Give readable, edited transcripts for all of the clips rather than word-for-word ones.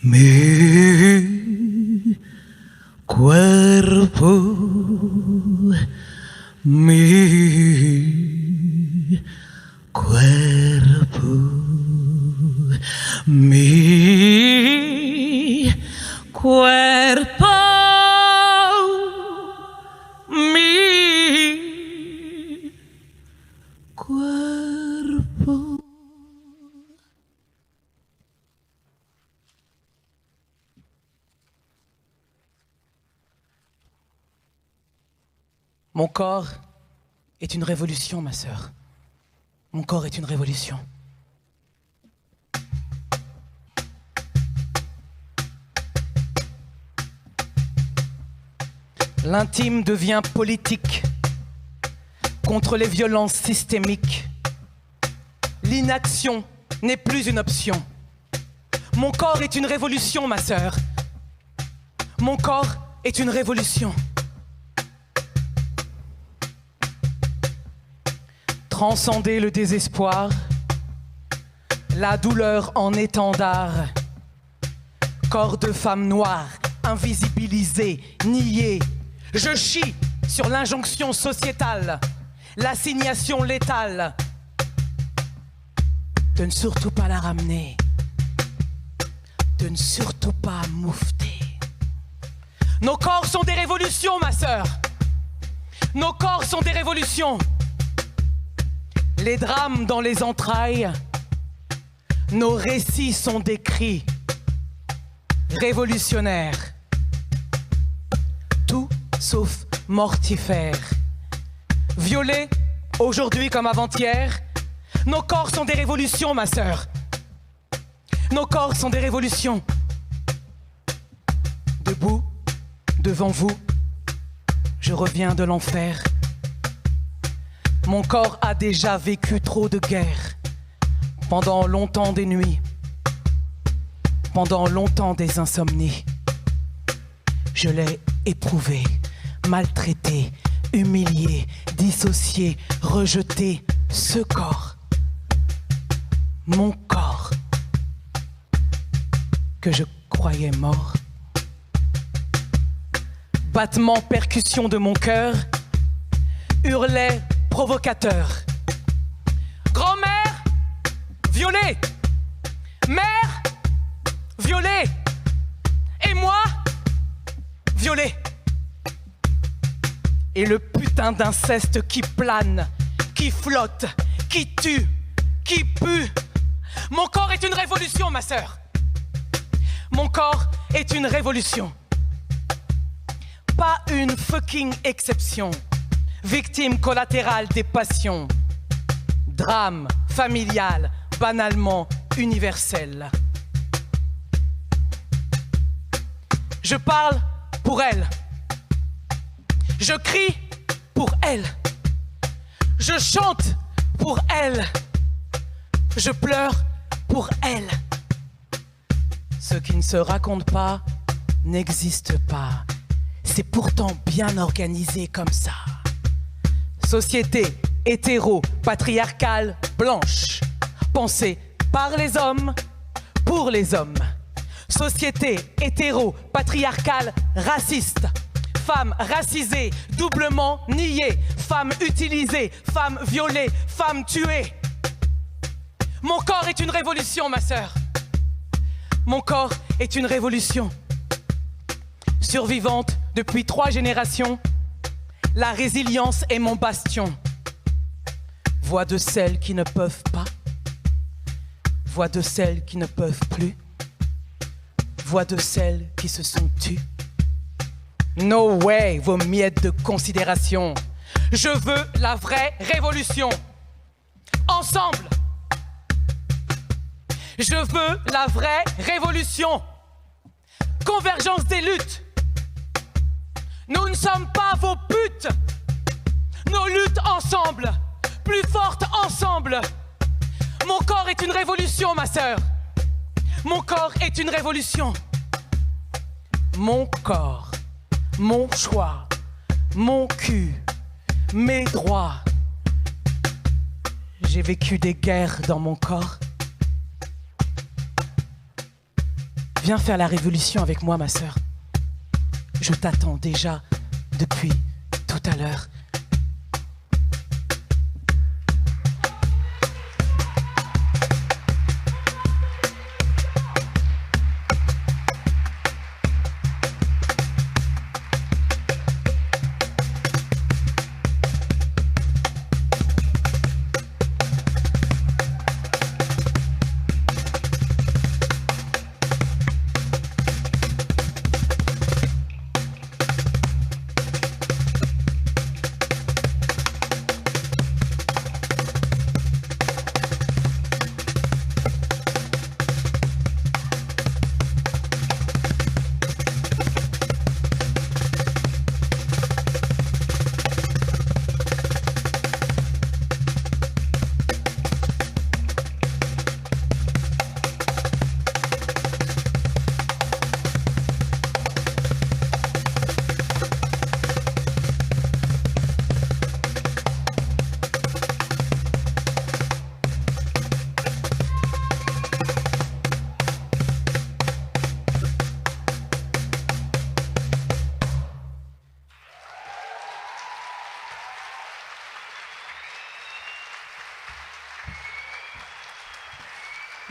Mi cuerpo, mi cuerpo, mi cuerpo, mi cuerpo. Mon corps est une révolution, ma sœur. Mon corps est une révolution. L'intime devient politique contre les violences systémiques. L'inaction n'est plus une option. Mon corps est une révolution, ma sœur. Mon corps est une révolution. Transcender le désespoir, la douleur en étendard. Corps de femme noire, invisibilisée, niée. Je chie sur l'injonction sociétale, l'assignation létale. De ne surtout pas la ramener, de ne surtout pas moufter. Nos corps sont des révolutions, ma sœur. Nos corps sont des révolutions. Les drames dans les entrailles, nos récits sont des cris révolutionnaires. Tout sauf mortifères. Violés, aujourd'hui comme avant-hier, nos corps sont des révolutions, ma sœur. Nos corps sont des révolutions. Debout, devant vous, je reviens de l'enfer. Mon corps a déjà vécu trop de guerres, pendant longtemps des nuits, pendant longtemps des insomnies. Je l'ai éprouvé, maltraité, humilié, dissocié, rejeté. Ce corps, mon corps, que je croyais mort. Battement, percussion de mon cœur, hurlait provocateur. Grand-mère, violée. Mère, violée. Et moi, violée. Et le putain d'inceste qui plane, qui flotte, qui tue, qui pue. Mon corps est une révolution, ma sœur. Mon corps est une révolution. Pas une fucking exception. Victime collatérale des passions. Drame familial, banalement universel. Je parle pour elle. Je crie pour elle. Je chante pour elle. Je pleure pour elle. Ce qui ne se raconte pas n'existe pas. C'est pourtant bien organisé comme ça. Société hétéro, patriarcale, blanche, pensée par les hommes, pour les hommes. Société hétéro, patriarcale, raciste. Femmes racisées, doublement niées. Femmes utilisées, femmes violées, femmes tuées. Mon corps est une révolution, ma sœur. Mon corps est une révolution. Survivante depuis 3 générations, la résilience est mon bastion. Voix de celles qui ne peuvent pas, voix de celles qui ne peuvent plus, voix de celles qui se sont tues. No way, vos miettes de considération. Je veux la vraie révolution. Ensemble. Je veux la vraie révolution. Convergence des luttes. Nous ne sommes pas vos putes. Nos luttes ensemble. Plus fortes ensemble. Mon corps est une révolution, ma sœur. Mon corps est une révolution. Mon corps, mon choix, mon cul, mes droits. J'ai vécu des guerres dans mon corps. Viens faire la révolution avec moi, ma sœur. Je t'attends déjà depuis tout à l'heure.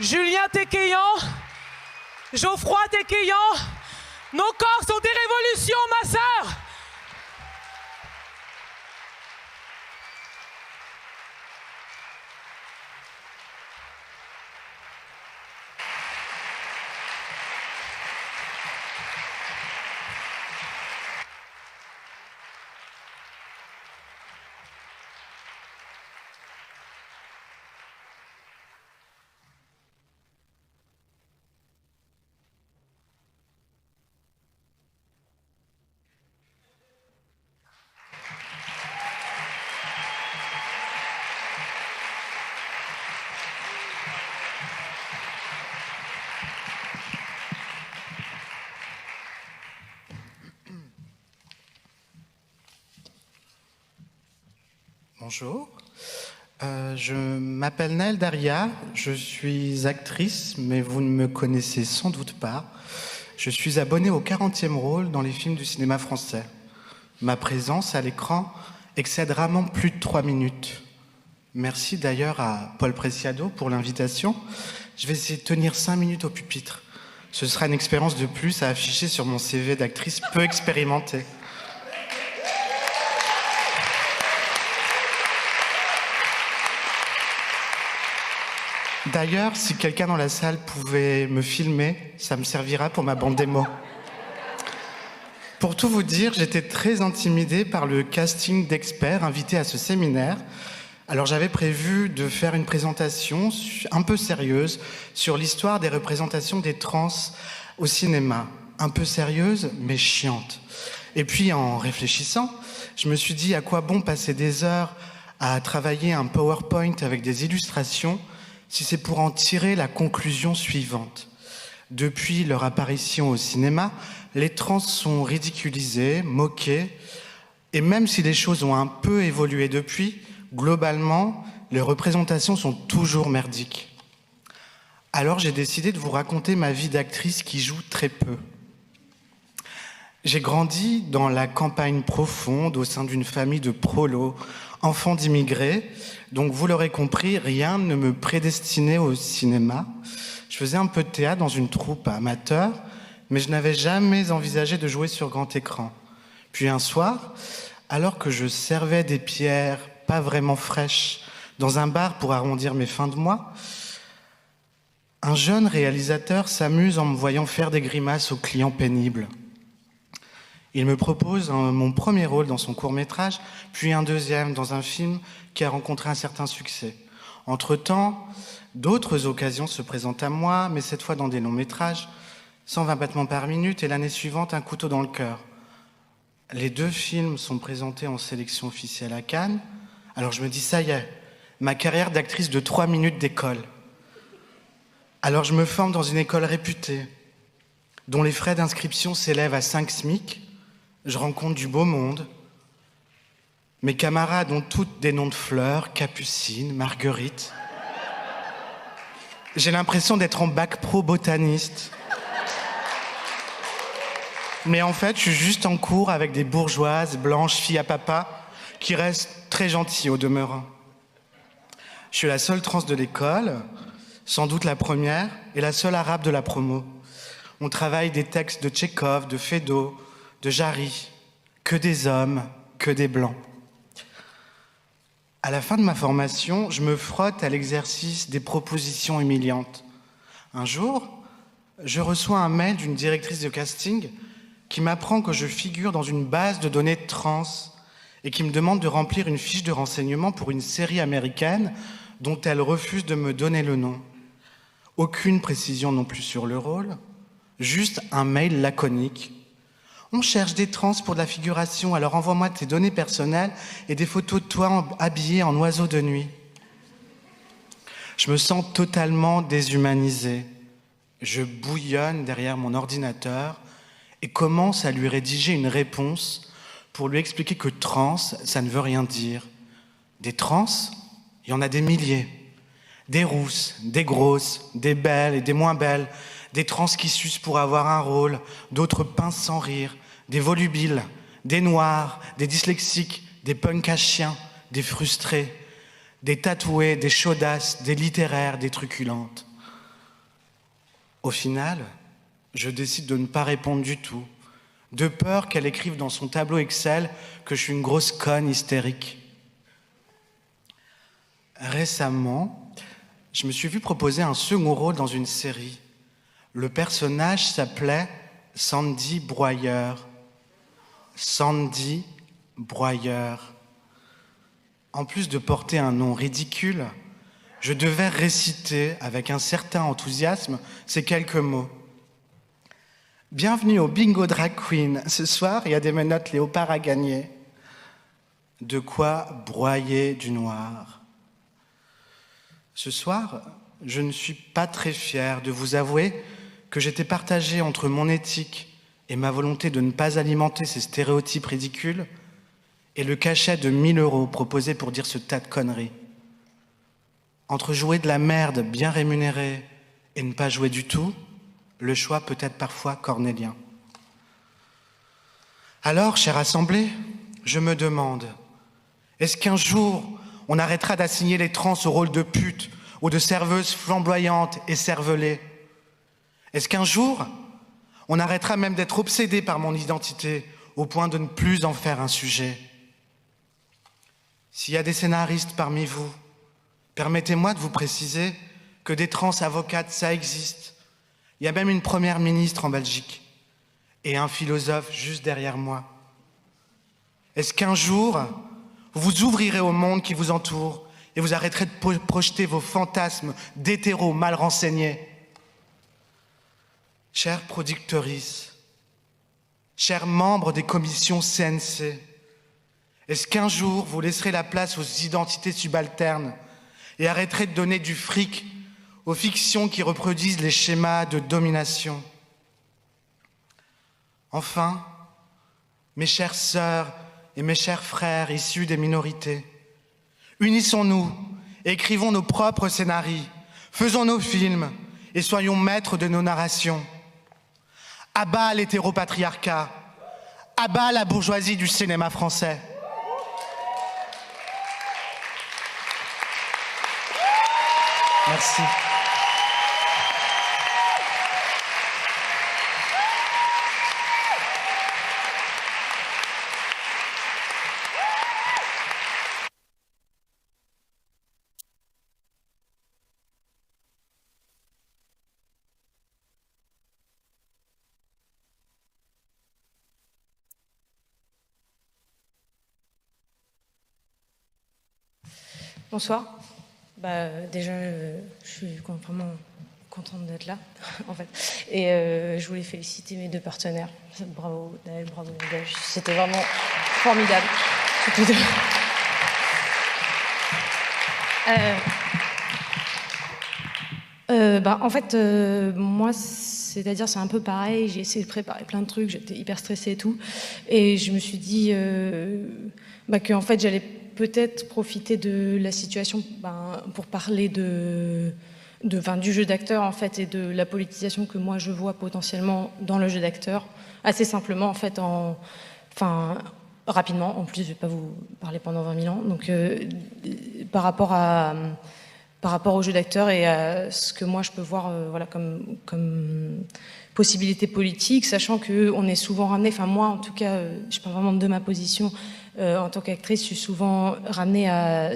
Julien Téquéyan, Geoffroy Téquéyan, nos corps sont des révolutions, ma sœur. Bonjour, je m'appelle Naël Daria, je suis actrice, mais vous ne me connaissez sans doute pas. Je suis abonnée au 40e rôle dans les films du cinéma français. Ma présence à l'écran excède rarement plus de 3 minutes. Merci d'ailleurs à Paul Preciado pour l'invitation. Je vais essayer de tenir 5 minutes au pupitre. Ce sera une expérience de plus à afficher sur mon CV d'actrice peu expérimentée. D'ailleurs, si quelqu'un dans la salle pouvait me filmer, ça me servira pour ma bande démo. Pour tout vous dire, j'étais très intimidée par le casting d'experts invités à ce séminaire. Alors j'avais prévu de faire une présentation un peu sérieuse sur l'histoire des représentations des trans au cinéma. Un peu sérieuse, mais chiante. Et puis en réfléchissant, je me suis dit à quoi bon passer des heures à travailler un PowerPoint avec des illustrations si c'est pour en tirer la conclusion suivante. Depuis leur apparition au cinéma, les trans sont ridiculisés, moqués, et même si les choses ont un peu évolué depuis, globalement, les représentations sont toujours merdiques. Alors j'ai décidé de vous raconter ma vie d'actrice qui joue très peu. J'ai grandi dans la campagne profonde au sein d'une famille de prolos, enfants d'immigrés, donc vous l'aurez compris, rien ne me prédestinait au cinéma. Je faisais un peu de théâtre dans une troupe amateur, mais je n'avais jamais envisagé de jouer sur grand écran. Puis un soir, alors que je servais des pierres pas vraiment fraîches dans un bar pour arrondir mes fins de mois, un jeune réalisateur s'amuse en me voyant faire des grimaces aux clients pénibles. Il me propose mon premier rôle dans son court-métrage, puis un deuxième dans un film qui a rencontré un certain succès. Entre-temps, d'autres occasions se présentent à moi, mais cette fois dans des longs-métrages, 120 battements par minute et l'année suivante, Un couteau dans le cœur. Les 2 films sont présentés en sélection officielle à Cannes. Alors je me dis, ça y est, ma carrière d'actrice de 3 minutes d'école. Alors je me forme dans une école réputée, dont les frais d'inscription s'élèvent à 5 SMIC. Je rencontre du beau monde. Mes camarades ont toutes des noms de fleurs, Capucine, Marguerite. J'ai l'impression d'être en bac pro botaniste. Mais en fait, je suis juste en cours avec des bourgeoises, blanches, filles à papa, qui restent très gentilles au demeurant. Je suis la seule trans de l'école, sans doute la première, et la seule arabe de la promo. On travaille des textes de Tchekhov, de Feydeau, de Jarry. Que des hommes, que des blancs. À la fin de ma formation, je me frotte à l'exercice des propositions humiliantes. Un jour, je reçois un mail d'une directrice de casting qui m'apprend que je figure dans une base de données trans et qui me demande de remplir une fiche de renseignement pour une série américaine dont elle refuse de me donner le nom. Aucune précision non plus sur le rôle, juste un mail laconique. On cherche des trans pour de la figuration, alors envoie-moi tes données personnelles et des photos de toi habillé en oiseau de nuit. Je me sens totalement déshumanisé. Je bouillonne derrière mon ordinateur et commence à lui rédiger une réponse pour lui expliquer que trans, ça ne veut rien dire. Des trans, il y en a des milliers. Des rousses, des grosses, des belles et des moins belles. Des trans qui sucent pour avoir un rôle, d'autres pincent sans rire. Des volubiles, des noirs, des dyslexiques, des punks à chiens, des frustrés, des tatoués, des chaudasses, des littéraires, des truculentes. Au final, je décide de ne pas répondre du tout, de peur qu'elle écrive dans son tableau Excel que je suis une grosse conne hystérique. Récemment, je me suis vu proposer un second rôle dans une série. Le personnage s'appelait Sandy Broyeur. Sandy Broyeur. En plus de porter un nom ridicule, je devais réciter avec un certain enthousiasme ces quelques mots. Bienvenue au bingo drag queen. Ce soir, il y a des menottes léopard à gagner. De quoi broyer du noir. Ce soir, je ne suis pas très fier de vous avouer que j'étais partagé entre mon éthique et ma volonté de ne pas alimenter ces stéréotypes ridicules et le cachet de 1 000 € proposé pour dire ce tas de conneries. Entre jouer de la merde bien rémunérée et ne pas jouer du tout, le choix peut être parfois cornélien. Alors, chère assemblée, je me demande, est-ce qu'un jour, on arrêtera d'assigner les trans au rôle de pute ou de serveuse flamboyante et cervelée? Est-ce qu'un jour, on arrêtera même d'être obsédé par mon identité au point de ne plus en faire un sujet? S'il y a des scénaristes parmi vous, permettez-moi de vous préciser que des trans avocates, ça existe. Il y a même une première ministre en Belgique et un philosophe juste derrière moi. Est-ce qu'un jour, vous vous ouvrirez au monde qui vous entoure et vous arrêterez de projeter vos fantasmes d'hétéros mal renseignés? Chères productrices, chers membres des commissions CNC, est-ce qu'un jour vous laisserez la place aux identités subalternes et arrêterez de donner du fric aux fictions qui reproduisent les schémas de domination? Enfin, mes chères sœurs et mes chers frères issus des minorités, unissons-nous, écrivons nos propres scénarios, faisons nos films et soyons maîtres de nos narrations. À bas l'hétéropatriarcat, à bas la bourgeoisie du cinéma français. Merci. Bonsoir. Déjà, je suis vraiment contente d'être là, en fait. Et je voulais féliciter mes deux partenaires. Bravo Naël, bravo Nadège. C'était vraiment formidable. En fait, moi, c'est-à-dire, c'est un peu pareil. J'ai essayé de préparer plein de trucs. J'étais hyper stressée et tout. Et je me suis dit qu'en fait, j'allais peut-être profiter de la situation pour parler de du jeu d'acteur en fait et de la politisation que moi je vois potentiellement dans le jeu d'acteur, assez simplement en fait, rapidement, en plus je ne vais pas vous parler pendant 20 000 ans, donc par rapport au jeu d'acteur et à ce que moi je peux voir voilà, comme possibilité politique, sachant qu'on est souvent ramené, enfin moi en tout cas, je parle vraiment de ma position, en tant qu'actrice, je suis souvent ramenée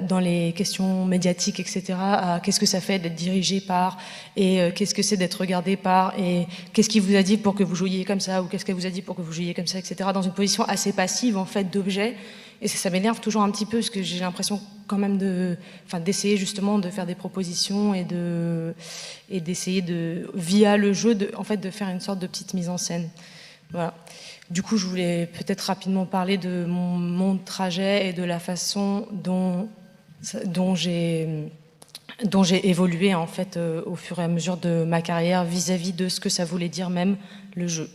dans les questions médiatiques, etc., à qu'est-ce que ça fait d'être dirigée par, et qu'est-ce que c'est d'être regardée par, et qu'est-ce qu'il vous a dit pour que vous jouiez comme ça, ou qu'est-ce qu'elle vous a dit pour que vous jouiez comme ça, etc., dans une position assez passive, en fait, d'objet. Et ça m'énerve toujours un petit peu, parce que j'ai l'impression quand même d'essayer justement de faire des propositions et d'essayer via le jeu, en fait, de faire une sorte de petite mise en scène. Voilà. Du coup, je voulais peut-être rapidement parler de mon trajet et de la façon dont j'ai évolué en fait au fur et à mesure de ma carrière vis-à-vis de ce que ça voulait dire même le jeu.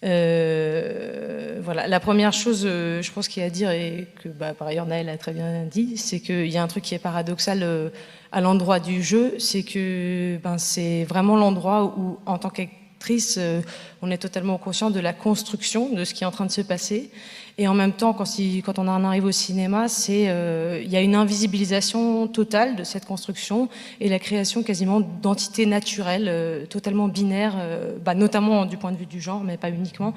Voilà. La première chose, je pense qu'il y a à dire, et que par ailleurs Naël a très bien dit, c'est qu'il y a un truc qui est paradoxal à l'endroit du jeu, c'est que c'est vraiment l'endroit où, en tant qu'actrice, on est totalement conscient de la construction de ce qui est en train de se passer. Et en même temps, quand on en arrive au cinéma, il y a une invisibilisation totale de cette construction et la création quasiment d'entités naturelles, totalement binaires, notamment du point de vue du genre, mais pas uniquement,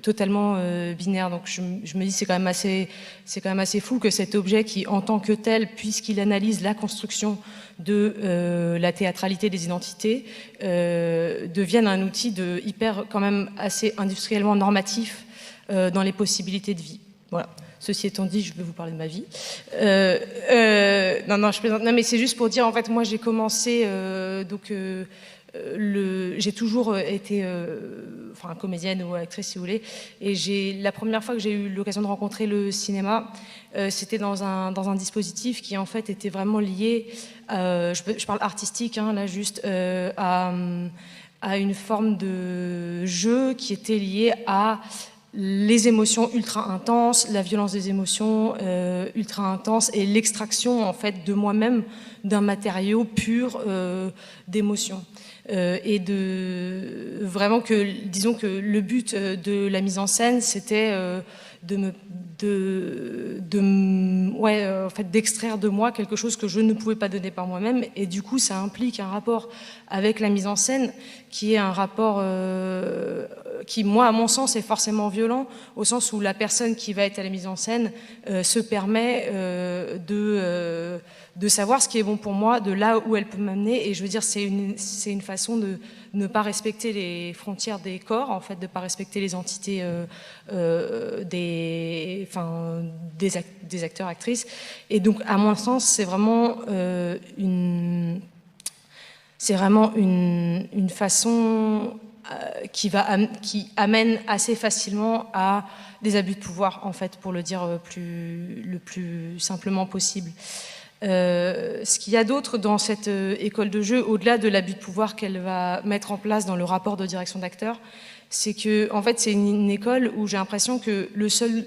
totalement binaires. Donc je me dis c'est quand même assez fou que cet objet qui, en tant que tel, puisqu'il analyse la construction de la théâtralité des identités, devienne un outil hyper quand même assez industriellement normatif dans les possibilités de vie. Voilà. Ceci étant dit, je vais vous parler de ma vie. Non, je plaisante. Non, mais c'est juste pour dire, en fait, moi, j'ai commencé, j'ai toujours été, comédienne ou actrice, si vous voulez. Et la première fois que j'ai eu l'occasion de rencontrer le cinéma, c'était dans un dispositif qui, en fait, était vraiment lié, je parle artistique, hein, là, juste, à une forme de jeu qui était liée à les émotions ultra intenses, la violence des émotions ultra intenses et l'extraction en fait de moi-même d'un matériau pur d'émotions. Et vraiment disons que le but de la mise en scène, c'était d'extraire de moi quelque chose que je ne pouvais pas donner par moi-même, et du coup ça implique un rapport avec la mise en scène qui est un rapport qui, moi, à mon sens, est forcément violent, au sens où la personne qui va être à la mise en scène se permet de savoir ce qui est bon pour moi, de là où elle peut m'amener, et je veux dire, c'est une façon de ne pas respecter les frontières des corps, en fait, de ne pas respecter les entités des acteurs, actrices. Et donc, à mon sens, c'est vraiment une façon qui amène assez facilement à des abus de pouvoir, en fait, pour le dire le plus simplement possible. Ce qu'il y a d'autre dans cette école de jeu, au-delà de l'abus de pouvoir qu'elle va mettre en place dans le rapport de direction d'acteur, c'est que, en fait, c'est une école où j'ai l'impression que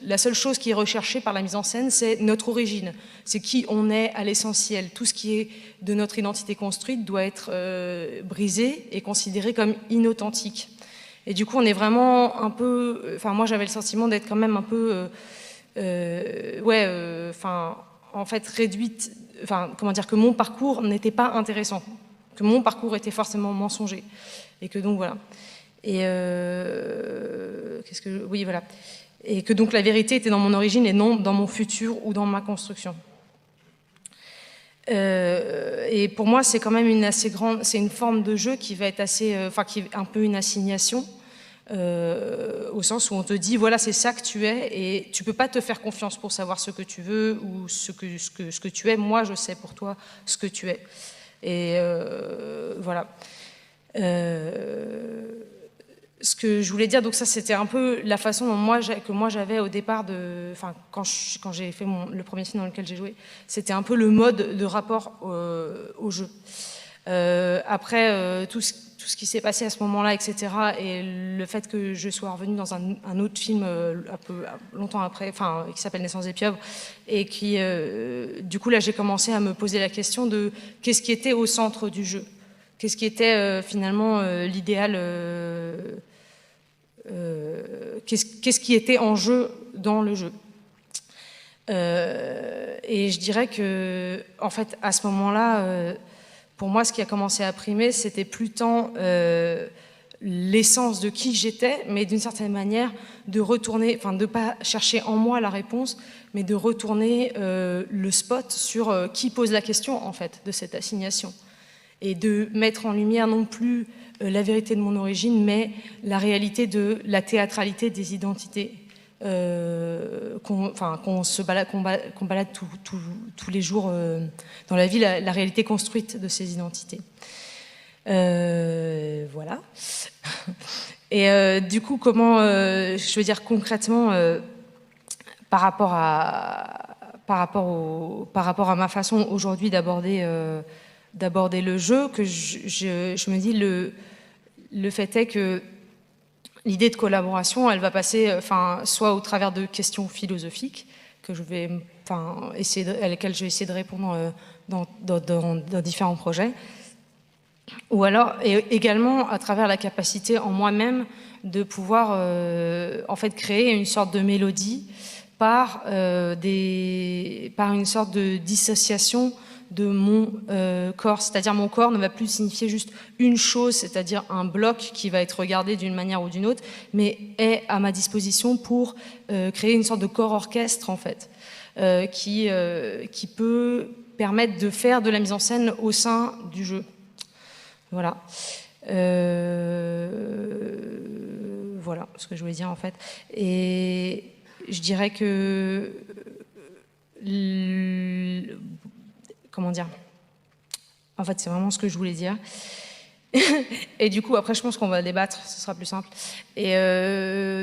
la seule chose qui est recherchée par la mise en scène, c'est notre origine. C'est qui on est à l'essentiel. Tout ce qui est de notre identité construite doit être brisé et considéré comme inauthentique. Et du coup, on est vraiment un peu... Enfin, moi, j'avais le sentiment d'être quand même un peu... en fait, réduite... Enfin, comment dire, que mon parcours n'était pas intéressant. Que mon parcours était forcément mensonger. Et que donc, voilà. Et oui, voilà. Et que donc la vérité était dans mon origine et non dans mon futur ou dans ma construction. Et pour moi, c'est quand même c'est une forme de jeu qui va être qui est un peu une assignation, au sens où on te dit, voilà, c'est ça que tu es, et tu peux pas te faire confiance pour savoir ce que tu veux ou ce que tu es. Moi, je sais pour toi ce que tu es. Et voilà. Ce que je voulais dire, donc ça c'était un peu la façon que moi j'avais au départ quand j'ai fait le premier film dans lequel j'ai joué, c'était un peu le mode de rapport au jeu. Après, tout ce qui s'est passé à ce moment-là, etc., et le fait que je sois revenue dans un autre film un peu longtemps après, enfin, qui s'appelle Naissance des pieuvres, et qui, du coup, là, j'ai commencé à me poser la question de qu'est-ce qui était au centre du jeu, qu'est-ce qui était finalement l'idéal, qu'est-ce qui était en jeu dans le jeu. Et je dirais que, en fait, à ce moment-là, pour moi, ce qui a commencé à primer, c'était plus tant l'essence de qui j'étais, mais d'une certaine manière, de retourner, enfin, de ne pas chercher en moi la réponse, mais de retourner le spot sur qui pose la question, en fait, de cette assignation. Et de mettre en lumière non plus la vérité de mon origine, mais la réalité de la théâtralité des identités qu'on balade tous les jours dans la vie, la réalité construite de ces identités. Voilà. Et du coup, comment, je veux dire concrètement, par rapport à ma façon aujourd'hui d'aborder le jeu, que je me dis le fait est que l'idée de collaboration, elle va passer, soit au travers de questions philosophiques que je vais, à lesquelles je vais essayer de répondre dans différents projets, ou alors également à travers la capacité en moi-même de pouvoir en fait créer une sorte de mélodie par une sorte de dissociation de mon corps, c'est-à-dire mon corps ne va plus signifier juste une chose, c'est-à-dire un bloc qui va être regardé d'une manière ou d'une autre, mais est à ma disposition pour créer une sorte de corps-orchestre en fait, qui peut permettre de faire de la mise en scène au sein du jeu. Voilà. Voilà ce que je voulais dire en fait. Et je dirais que comment dire ? En fait, c'est vraiment ce que je voulais dire. Et du coup, après, je pense qu'on va débattre, ce sera plus simple. Et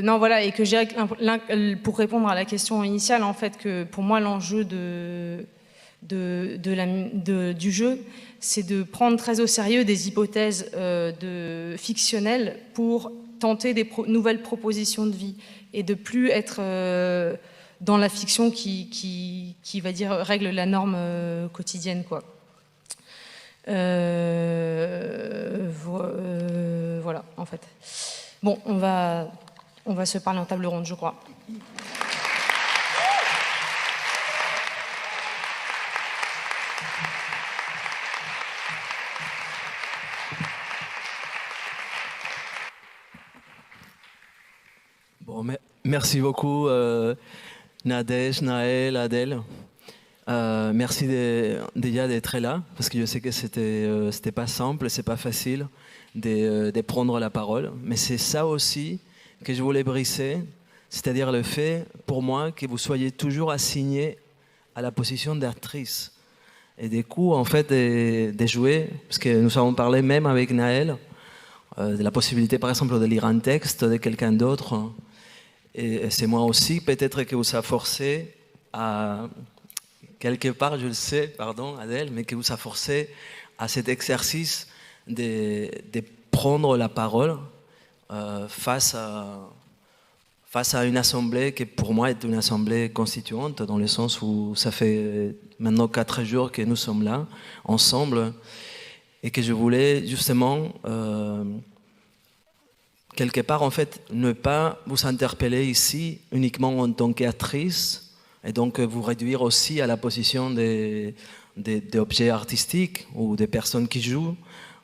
non, voilà, et que je dirais que pour répondre à la question initiale, en fait, que pour moi, l'enjeu du jeu, c'est de prendre très au sérieux des hypothèses fictionnelles pour tenter des nouvelles propositions de vie et de plus être dans la fiction qui va dire règle la norme quotidienne, quoi. Voilà, en fait. Bon, on va se parler en table ronde, je crois. Bon, merci beaucoup. Nadège, Naël, Adèle, merci déjà d'être là, parce que je sais que c'était pas simple, c'est pas facile de prendre la parole, mais c'est ça aussi que je voulais briser, c'est-à-dire le fait, pour moi, que vous soyez toujours assigné à la position d'actrice. Et du coup, en fait, de jouer, parce que nous avons parlé même avec Naël, de la possibilité, par exemple, de lire un texte de quelqu'un d'autre. Et c'est moi aussi, peut-être que vous a forcé à, quelque part, je le sais, pardon Adèle, mais que vous a forcé à cet exercice de prendre la parole face à une assemblée qui pour moi est une assemblée constituante, dans le sens où ça fait maintenant 4 jours que nous sommes là, ensemble, et que je voulais justement... quelque part, en fait, ne pas vous interpeller ici uniquement en tant qu'actrice et donc vous réduire aussi à la position d'objets artistiques ou des personnes qui jouent,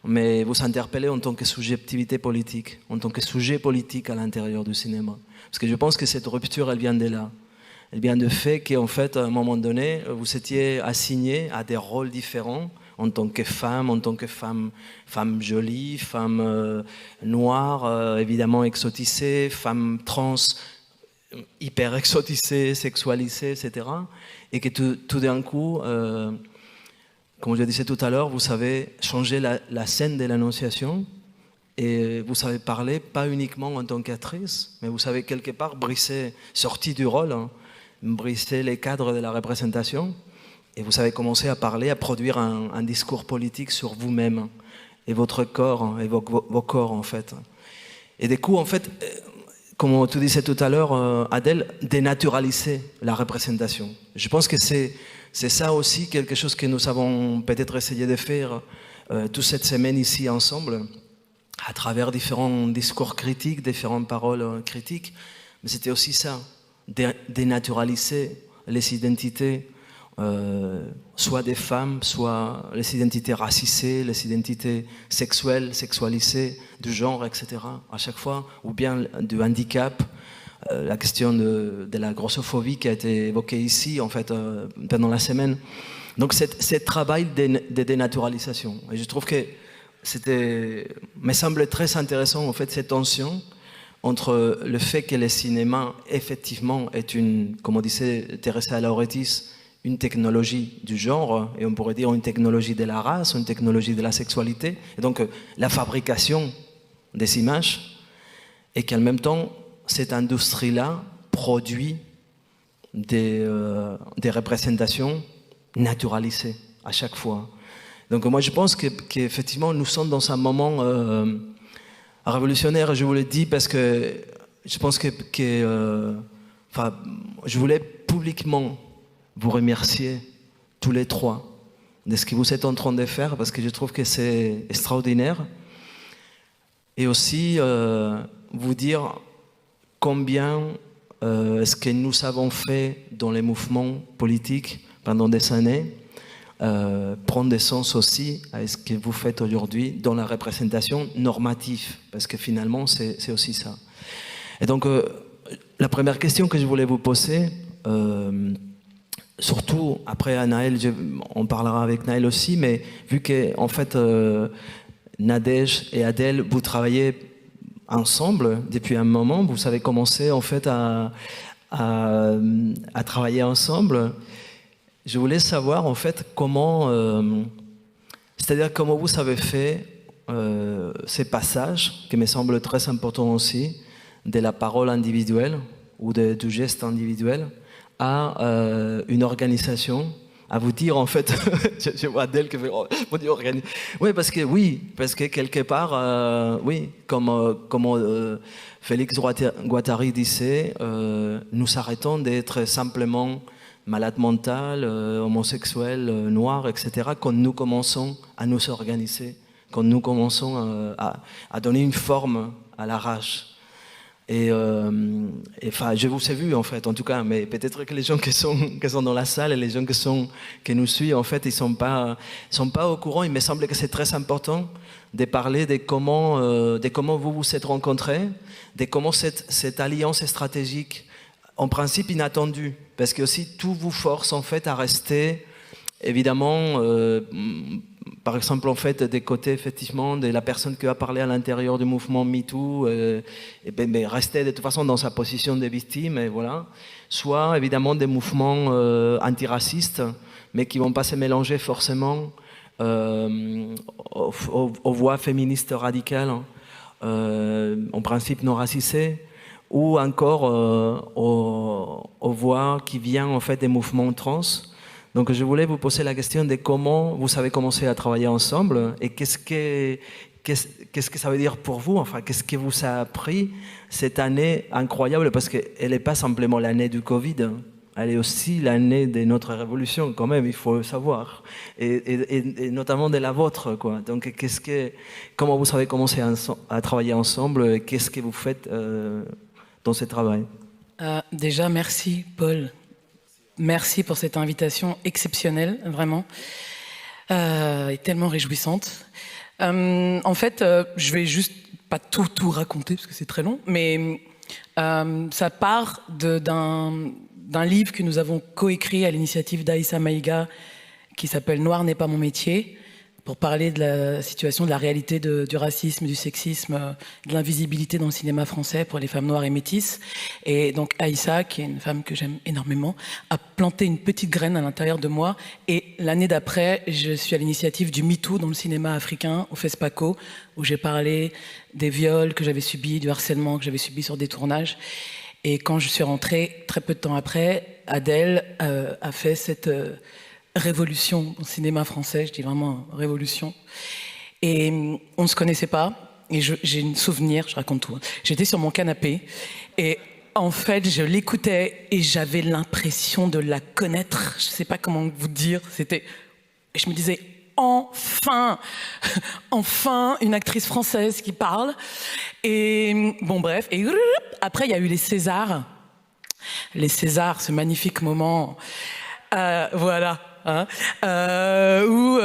mais vous interpeller en tant que subjectivité politique, en tant que sujet politique à l'intérieur du cinéma. Parce que je pense que cette rupture, elle vient de là. Elle vient du fait qu'en fait, à un moment donné, vous étiez assigné à des rôles différents, en tant que femme jolie, femme noire, évidemment exotisée, femme trans, hyper exotisée, sexualisée, etc. Et que tout d'un coup, comme je disais tout à l'heure, vous savez changer la scène de l'annonciation et vous savez parler pas uniquement en tant qu'actrice, mais vous savez quelque part briser, sortir du rôle, briser les cadres de la représentation Et vous avez commencé à parler, à produire un discours politique sur vous-même et votre corps, et vos corps en fait. Et du coup, en fait, comme tu disais tout à l'heure, Adèle, dénaturaliser la représentation. Je pense que c'est ça aussi quelque chose que nous avons peut-être essayé de faire toute cette semaine ici ensemble, à travers différents discours critiques, différentes paroles critiques. Mais c'était aussi ça, dénaturaliser les identités, soit des femmes, soit les identités racisées, les identités sexuelles, sexualisées, du genre, etc. à chaque fois, ou bien du handicap, la question de la grossophobie qui a été évoquée ici, en fait, pendant la semaine. Donc, c'est travail de dénaturalisation. Et je trouve que me semble très intéressant, en fait, cette tension entre le fait que le cinéma, effectivement, est comme disait Teresa Lauretis, une technologie du genre, et on pourrait dire une technologie de la race, une technologie de la sexualité, et donc la fabrication des images, et qu'en même temps, cette industrie-là produit des représentations naturalisées à chaque fois. Donc moi je pense qu'effectivement nous sommes dans un moment révolutionnaire, je vous le dis, parce que je pense que je voulais publiquement vous remercier tous les trois de ce que vous êtes en train de faire, parce que je trouve que c'est extraordinaire. Et aussi vous dire combien ce que nous avons fait dans les mouvements politiques pendant des années prend des sens aussi à ce que vous faites aujourd'hui dans la représentation normative, parce que finalement c'est aussi ça. Et donc la première question que je voulais vous poser, surtout après à Naël, on parlera avec Naël aussi, mais vu que en fait Nadège et Adèle, vous travaillez ensemble depuis un moment, vous avez commencé en fait à travailler ensemble. Je voulais savoir en fait comment, c'est-à-dire comment vous avez fait ces passages qui me semblent très importants aussi, de la parole individuelle ou du geste individuel à une organisation, à vous dire en fait, je vois Adèle qui fait, on dit organiser. Oui, parce que quelque part, oui, comme Félix Guattari disait, nous arrêtons d'être simplement malades mentales, homosexuels, noirs, etc., quand nous commençons à nous organiser, quand nous commençons à donner une forme à la rage. Et enfin, je vous ai vu en fait, en tout cas, mais peut-être que les gens qui sont dans la salle et les gens qui nous suivent, en fait, ils sont pas au courant. Il me semble que c'est très important de parler de comment vous vous êtes rencontrés, de comment cette alliance stratégique, en principe inattendue, parce que aussi tout vous force en fait à rester, évidemment, par exemple en fait des côtés effectivement de la personne qui a parlé à l'intérieur du mouvement MeToo, rester de toute façon dans sa position de victime, et voilà. Soit évidemment des mouvements antiracistes, mais qui vont pas se mélanger forcément aux voix féministes radicales, en principe non racisées, ou encore aux voix qui viennent en fait des mouvements trans. Donc je voulais vous poser la question de comment vous avez commencé à travailler ensemble et qu'est-ce que ça veut dire pour vous, enfin qu'est-ce que vous a appris cette année incroyable, parce qu'elle n'est pas simplement l'année du Covid, elle est aussi l'année de notre révolution quand même, il faut le savoir, et notamment de la vôtre, quoi. Donc comment vous avez commencé à travailler ensemble et qu'est-ce que vous faites dans ce travail? Déjà, merci Paul. Merci pour cette invitation exceptionnelle, vraiment, et tellement réjouissante. En fait, je vais juste pas tout raconter parce que c'est très long, mais ça part d'un livre que nous avons coécrit à l'initiative d'Aïssa Maïga qui s'appelle « Noir n'est pas mon métier », pour parler de la situation, de la réalité du racisme, du sexisme, de l'invisibilité dans le cinéma français pour les femmes noires et métisses. Et donc Aïssa, qui est une femme que j'aime énormément, a planté une petite graine à l'intérieur de moi. Et l'année d'après, je suis à l'initiative du MeToo dans le cinéma africain, au FESPACO, où j'ai parlé des viols que j'avais subis, du harcèlement que j'avais subi sur des tournages. Et quand je suis rentrée, très peu de temps après, Adèle a fait révolution au cinéma français, je dis vraiment révolution. Et on ne se connaissait pas, et j'ai un souvenir, je raconte tout. J'étais sur mon canapé, et en fait, je l'écoutais, et j'avais l'impression de la connaître. Je ne sais pas comment vous dire, c'était... Je me disais, enfin, enfin une actrice française qui parle. Et bon, bref, et après, il y a eu les Césars. Les Césars, ce magnifique moment, voilà, hein, où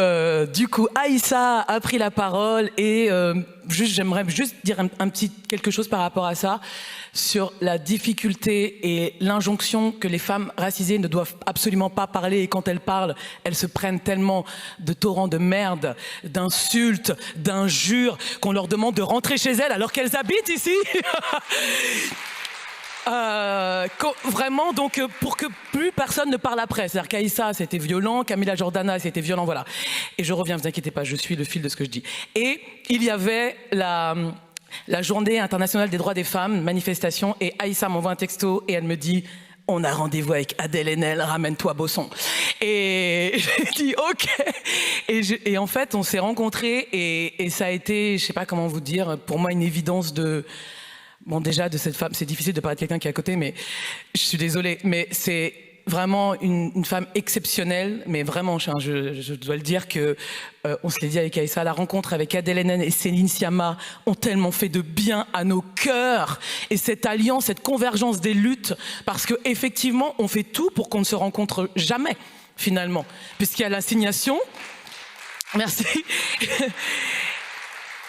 du coup Aïssa a pris la parole et j'aimerais juste dire un petit quelque chose par rapport à ça, sur la difficulté et l'injonction que les femmes racisées ne doivent absolument pas parler, et quand elles parlent, elles se prennent tellement de torrents de merde, d'insultes, d'injures, qu'on leur demande de rentrer chez elles alors qu'elles habitent ici. Vraiment, donc, pour que plus personne ne parle après. C'est-à-dire qu'Aïssa, c'était violent, Camila Jordana, c'était violent, voilà. Et je reviens, vous inquiétez pas, je suis le fil de ce que je dis. Et il y avait la journée internationale des droits des femmes, manifestation, et Aïssa m'envoie un texto et elle me dit: on a rendez-vous avec Adèle Haenel, ramène-toi Bosson. Et j'ai dit ok. Et en fait, on s'est rencontrés et ça a été, je sais pas comment vous dire, pour moi une évidence de... Bon, déjà, de cette femme, c'est difficile de parler de quelqu'un qui est à côté, mais je suis désolée, mais c'est vraiment une femme exceptionnelle, mais vraiment, je dois le dire que, on se l'est dit avec Aïssa, la rencontre avec Adèle Haenel et Céline Sciamma ont tellement fait de bien à nos cœurs, et cette alliance, cette convergence des luttes, parce que effectivement, on fait tout pour qu'on ne se rencontre jamais, finalement, puisqu'il y a l'assignation. Merci.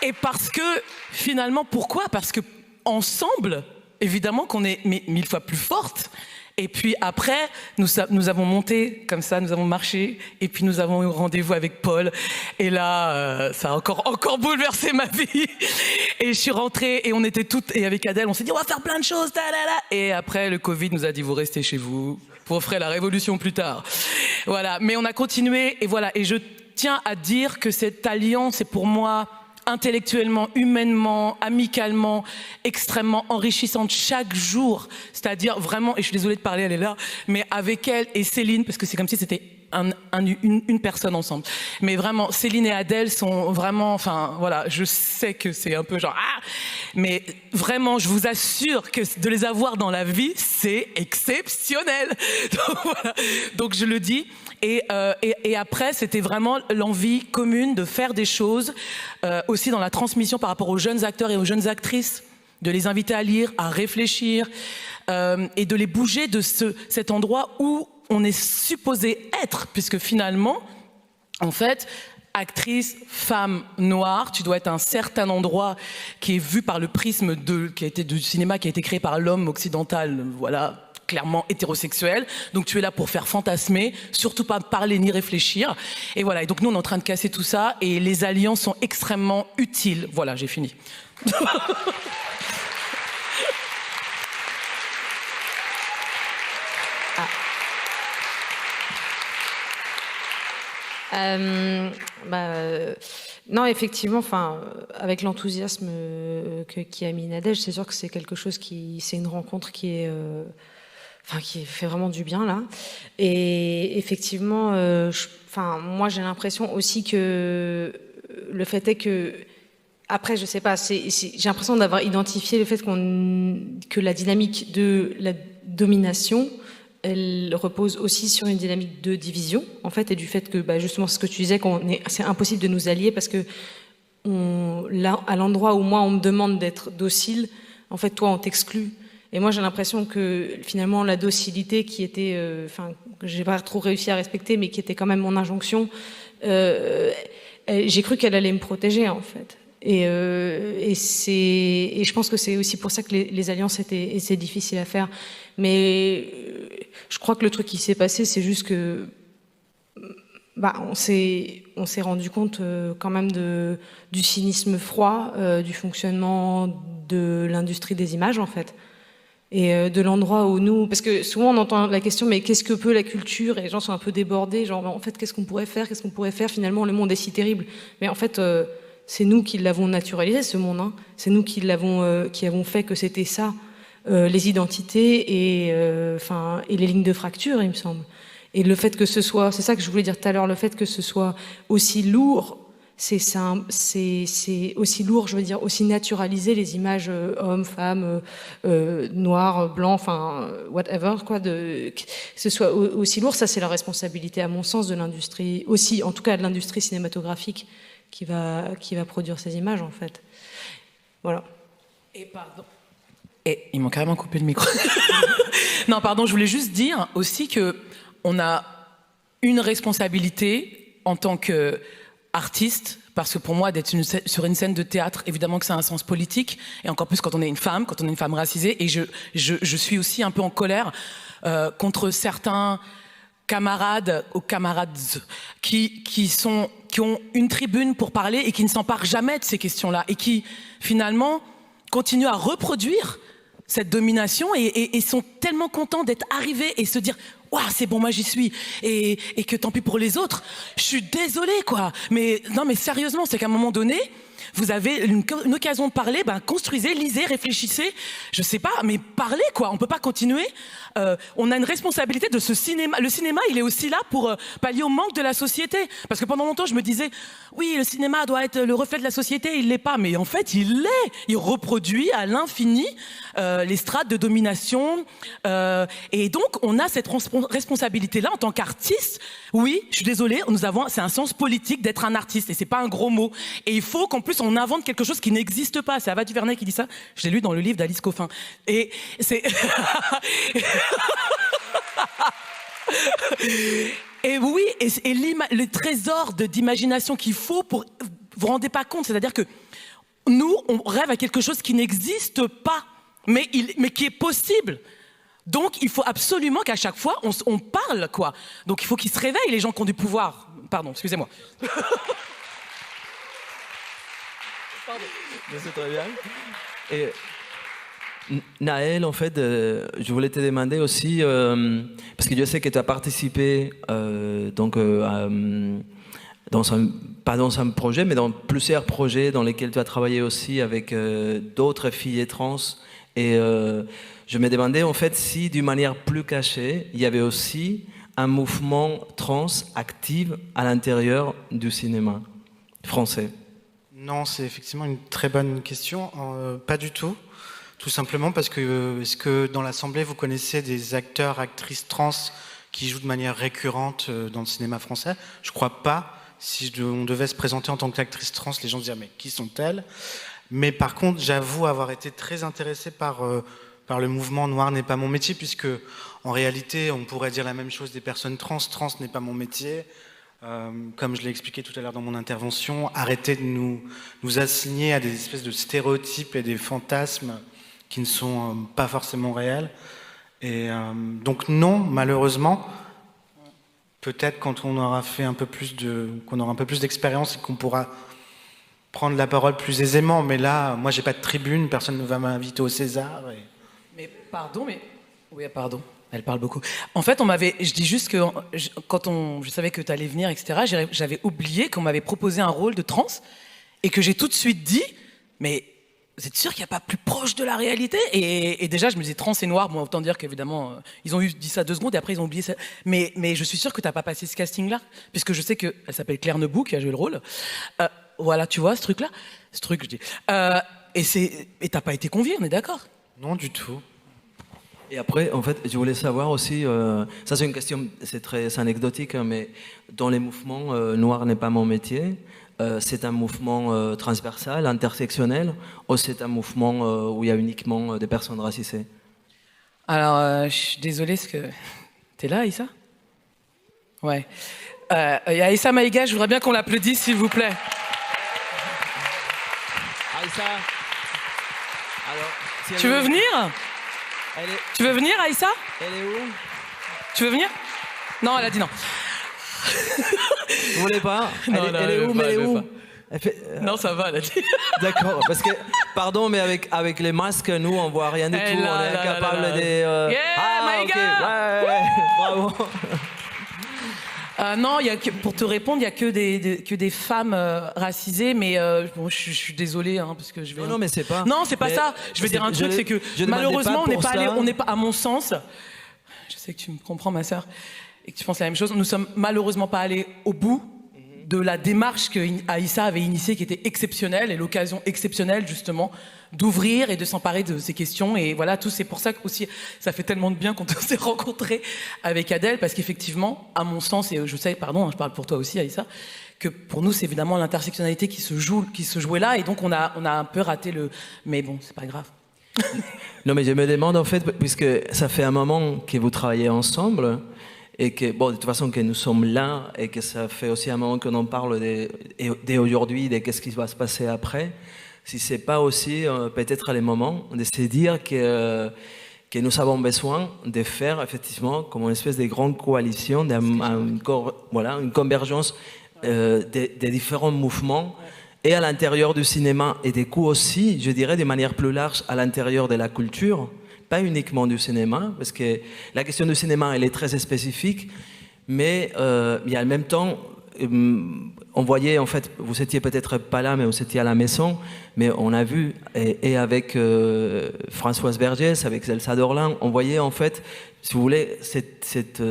Et parce que, finalement, pourquoi? Parce que ensemble, évidemment qu'on est 1000 fois plus fortes. Et puis après, nous avons monté comme ça, nous avons marché, et puis nous avons eu rendez-vous avec Paul. Et là, ça a encore bouleversé ma vie. Et je suis rentrée, et on était toutes, et avec Adèle, on s'est dit, on va faire plein de choses, Et après, le Covid nous a dit, vous restez chez vous, vous ferez la révolution plus tard. Voilà. Mais on a continué, et voilà. Et je tiens à dire que cette alliance est pour moi intellectuellement, humainement, amicalement, extrêmement enrichissante chaque jour. C'est-à-dire vraiment, et je suis désolée de parler, elle est là, mais avec elle et Céline, parce que c'est comme si c'était une personne ensemble. Mais vraiment, Céline et Adèle sont vraiment, enfin voilà, je sais que c'est un peu genre, mais vraiment, je vous assure que de les avoir dans la vie, c'est exceptionnel. Donc, voilà. Donc je le dis. Et après, c'était vraiment l'envie commune de faire des choses, aussi dans la transmission par rapport aux jeunes acteurs et aux jeunes actrices, de les inviter à lire, à réfléchir, et de les bouger de cet endroit où on est supposé être, puisque finalement, en fait, actrice, femme noire, tu dois être à un certain endroit qui est vu par le prisme du cinéma qui a été créé par l'homme occidental, voilà, clairement hétérosexuel, donc tu es là pour faire fantasmer, surtout pas parler ni réfléchir, et voilà, et donc nous on est en train de casser tout ça, et les alliances sont extrêmement utiles. Voilà, j'ai fini. Non, effectivement, enfin, avec l'enthousiasme qui a mis Nadège, c'est sûr que c'est quelque chose c'est une rencontre qui fait vraiment du bien là. Et effectivement, moi j'ai l'impression aussi que le fait est que, après, je sais pas, j'ai l'impression d'avoir identifié le fait que la dynamique de la domination, elle repose aussi sur une dynamique de division, en fait, et du fait que, justement, ce que tu disais, c'est impossible de nous allier parce que là, à l'endroit où moi on me demande d'être docile, en fait, toi on t'exclut. Et moi j'ai l'impression que finalement la docilité qui était, que j'ai pas trop réussi à respecter, mais qui était quand même mon injonction, j'ai cru qu'elle allait me protéger en fait. Et je pense que c'est aussi pour ça que les alliances étaient difficiles à faire. Mais je crois que le truc qui s'est passé, c'est juste que on s'est rendu compte quand même du cynisme froid, du fonctionnement de l'industrie des images en fait. Et de l'endroit où nous... Parce que souvent on entend la question, mais qu'est-ce que peut la culture? Et les gens sont un peu débordés, genre en fait qu'est-ce qu'on pourrait faire? Finalement le monde est si terrible. Mais en fait... c'est nous qui l'avons naturalisé, ce monde. Hein. C'est nous qui avons fait que c'était ça, les identités et les lignes de fracture, il me semble. Et le fait que ce soit, c'est ça que je voulais dire tout à l'heure, le fait que ce soit aussi lourd, c'est aussi lourd, je veux dire, aussi naturaliser les images hommes, femmes, noirs, blancs, enfin, whatever, quoi, que ce soit aussi lourd, ça c'est la responsabilité, à mon sens, de l'industrie, aussi, en tout cas de l'industrie cinématographique qui va produire ces images, en fait. Voilà. Et pardon. Et ils m'ont carrément coupé le micro. Non, pardon, je voulais juste dire aussi que on a une responsabilité en tant qu'artiste, parce que pour moi, d'être sur une scène de théâtre, évidemment que ça a un sens politique, et encore plus quand on est une femme racisée, et je suis aussi un peu en colère contre certains camarades ou camarades qui ont une tribune pour parler et qui ne s'emparent jamais de ces questions-là, et qui, finalement, continuent à reproduire cette domination et sont tellement contents d'être arrivés et se dire « Waouh, c'est bon, moi j'y suis » et que tant pis pour les autres. Je suis désolée, quoi. Mais non, mais sérieusement, c'est qu'à un moment donné, vous avez une occasion de parler, ben construisez, lisez, réfléchissez. Je sais pas, mais parlez, quoi. On peut pas continuer. On a une responsabilité de ce cinéma. Le cinéma, il est aussi là pour pallier au manque de la société. Parce que pendant longtemps, je me disais, oui, le cinéma doit être le reflet de la société. Il l'est pas, mais en fait, il l'est. Il reproduit à l'infini les strates de domination. Et donc, on a cette responsabilité-là en tant qu'artiste. Oui, je suis désolée, c'est un sens politique d'être un artiste, et c'est pas un gros mot. Et il faut qu'en plus on invente quelque chose qui n'existe pas. C'est Ava DuVernay qui dit ça. Je l'ai lu dans le livre d'Alice Coffin. Et c'est et oui, et le trésor d'imagination qu'il faut pour... Vous vous rendez pas compte, c'est-à-dire que nous, on rêve à quelque chose qui n'existe pas, mais qui est possible. Donc, il faut absolument qu'à chaque fois, on parle, quoi. Donc, il faut qu'ils se réveillent, les gens qui ont du pouvoir. Pardon, excusez-moi. Pardon. C'est très bien. Et Naël, en fait, je voulais te demander aussi, parce que je sais que tu as participé pas dans un projet, mais dans plusieurs projets dans lesquels tu as travaillé aussi avec d'autres filles trans. Et je me demandais en fait si, d'une manière plus cachée, il y avait aussi un mouvement trans actif à l'intérieur du cinéma français. Non, c'est effectivement une très bonne question. Pas du tout. Tout simplement parce que, est-ce que dans l'Assemblée, vous connaissez des acteurs, actrices trans qui jouent de manière récurrente dans le cinéma français? Je crois pas. Si on devait se présenter en tant qu'actrice trans, les gens se diraient mais qui sont-elles? Mais par contre, j'avoue avoir été très intéressé par le mouvement Noir n'est pas mon métier, puisque en réalité, on pourrait dire la même chose des personnes trans. Trans n'est pas mon métier. Comme je l'ai expliqué tout à l'heure dans mon intervention, arrêtez de nous assigner à des espèces de stéréotypes et des fantasmes qui ne sont pas forcément réels. Et donc non, malheureusement, peut-être quand on aura fait qu'on aura un peu plus d'expérience et qu'on pourra prendre la parole plus aisément. Mais là, moi, j'ai pas de tribune, personne ne va m'inviter au César. Mais pardon, mais oui, pardon. Elle parle beaucoup. En fait, je dis juste que quand je savais que tu allais venir, etc., j'avais oublié qu'on m'avait proposé un rôle de trans et que j'ai tout de suite dit, mais vous êtes sûr qu'il n'y a pas plus proche de la réalité? Et déjà, je me disais trans et noir, bon, autant dire qu'évidemment, ils ont dit ça 2 secondes et après ils ont oublié ça. Mais je suis sûr que tu n'as pas passé ce casting-là, puisque je sais qu'elle s'appelle Claire Nebou qui a joué le rôle. Voilà, tu vois, ce truc-là? Ce truc, je dis. Et t'as pas été convié, on est d'accord? Non, du tout. Et après, en fait, je voulais savoir aussi, ça c'est une question, c'est très anecdotique, hein, mais dans les mouvements Noir n'est pas mon métier, c'est un mouvement transversal, intersectionnel, ou c'est un mouvement où il y a uniquement des personnes racisées? Alors, je suis désolée, parce que... T'es là, Aïssa? Ouais. Il y a Aïssa Maïga, je voudrais bien qu'on l'applaudisse, s'il vous plaît. Aïssa, alors, si tu veux venir? Tu veux venir, Aïssa? Elle est où? Tu veux venir? Non, elle a dit non. Vous voulez pas? Non, elle est où? Mais elle est où? Non, ça va, elle a dit. D'accord, parce que, pardon, mais avec les masques, nous, on voit rien du tout. On est incapable de... Yeah, Maïga! Okay. Ouais, bravo. Non, pour te répondre, il n'y a que des femmes racisées, mais bon, je suis désolée, hein, parce que je vais... Non, mais c'est pas... Non, c'est pas ça. Je vais dire un truc, c'est que malheureusement, on n'est pas, à mon sens, je sais que tu me comprends, ma sœur, et que tu penses la même chose. Nous sommes malheureusement pas allés au bout de la démarche que Aïssa avait initiée, qui était exceptionnelle, et l'occasion exceptionnelle justement d'ouvrir et de s'emparer de ces questions. Et voilà, tout, c'est pour ça que aussi ça fait tellement de bien qu'on s'est rencontrés avec Adèle, parce qu'effectivement, à mon sens, et je sais, pardon, je parle pour toi aussi, Aïssa, que pour nous, c'est évidemment l'intersectionnalité qui se jouait là, et donc on a un peu raté le... Mais bon, c'est pas grave. Non, mais je me demande en fait, puisque ça fait un moment que vous travaillez ensemble, et que, bon, de toute façon, que nous sommes là, et que ça fait aussi un moment qu'on en parle dès aujourd'hui, de qu'est-ce qui va se passer après, si c'est pas aussi peut-être le moment de se dire que nous avons besoin de faire effectivement comme une espèce de grande coalition, voilà, une convergence des différents mouvements, et à l'intérieur du cinéma, et des coups aussi, je dirais, de manière plus large, à l'intérieur de la culture, pas uniquement du cinéma, parce que la question du cinéma, elle est très spécifique, mais il y a en même temps, on voyait, en fait, vous étiez peut-être pas là, mais vous étiez à la maison, mais on a vu, et avec Françoise Vergès, avec Elsa Dorlin, on voyait en fait, si vous voulez, cette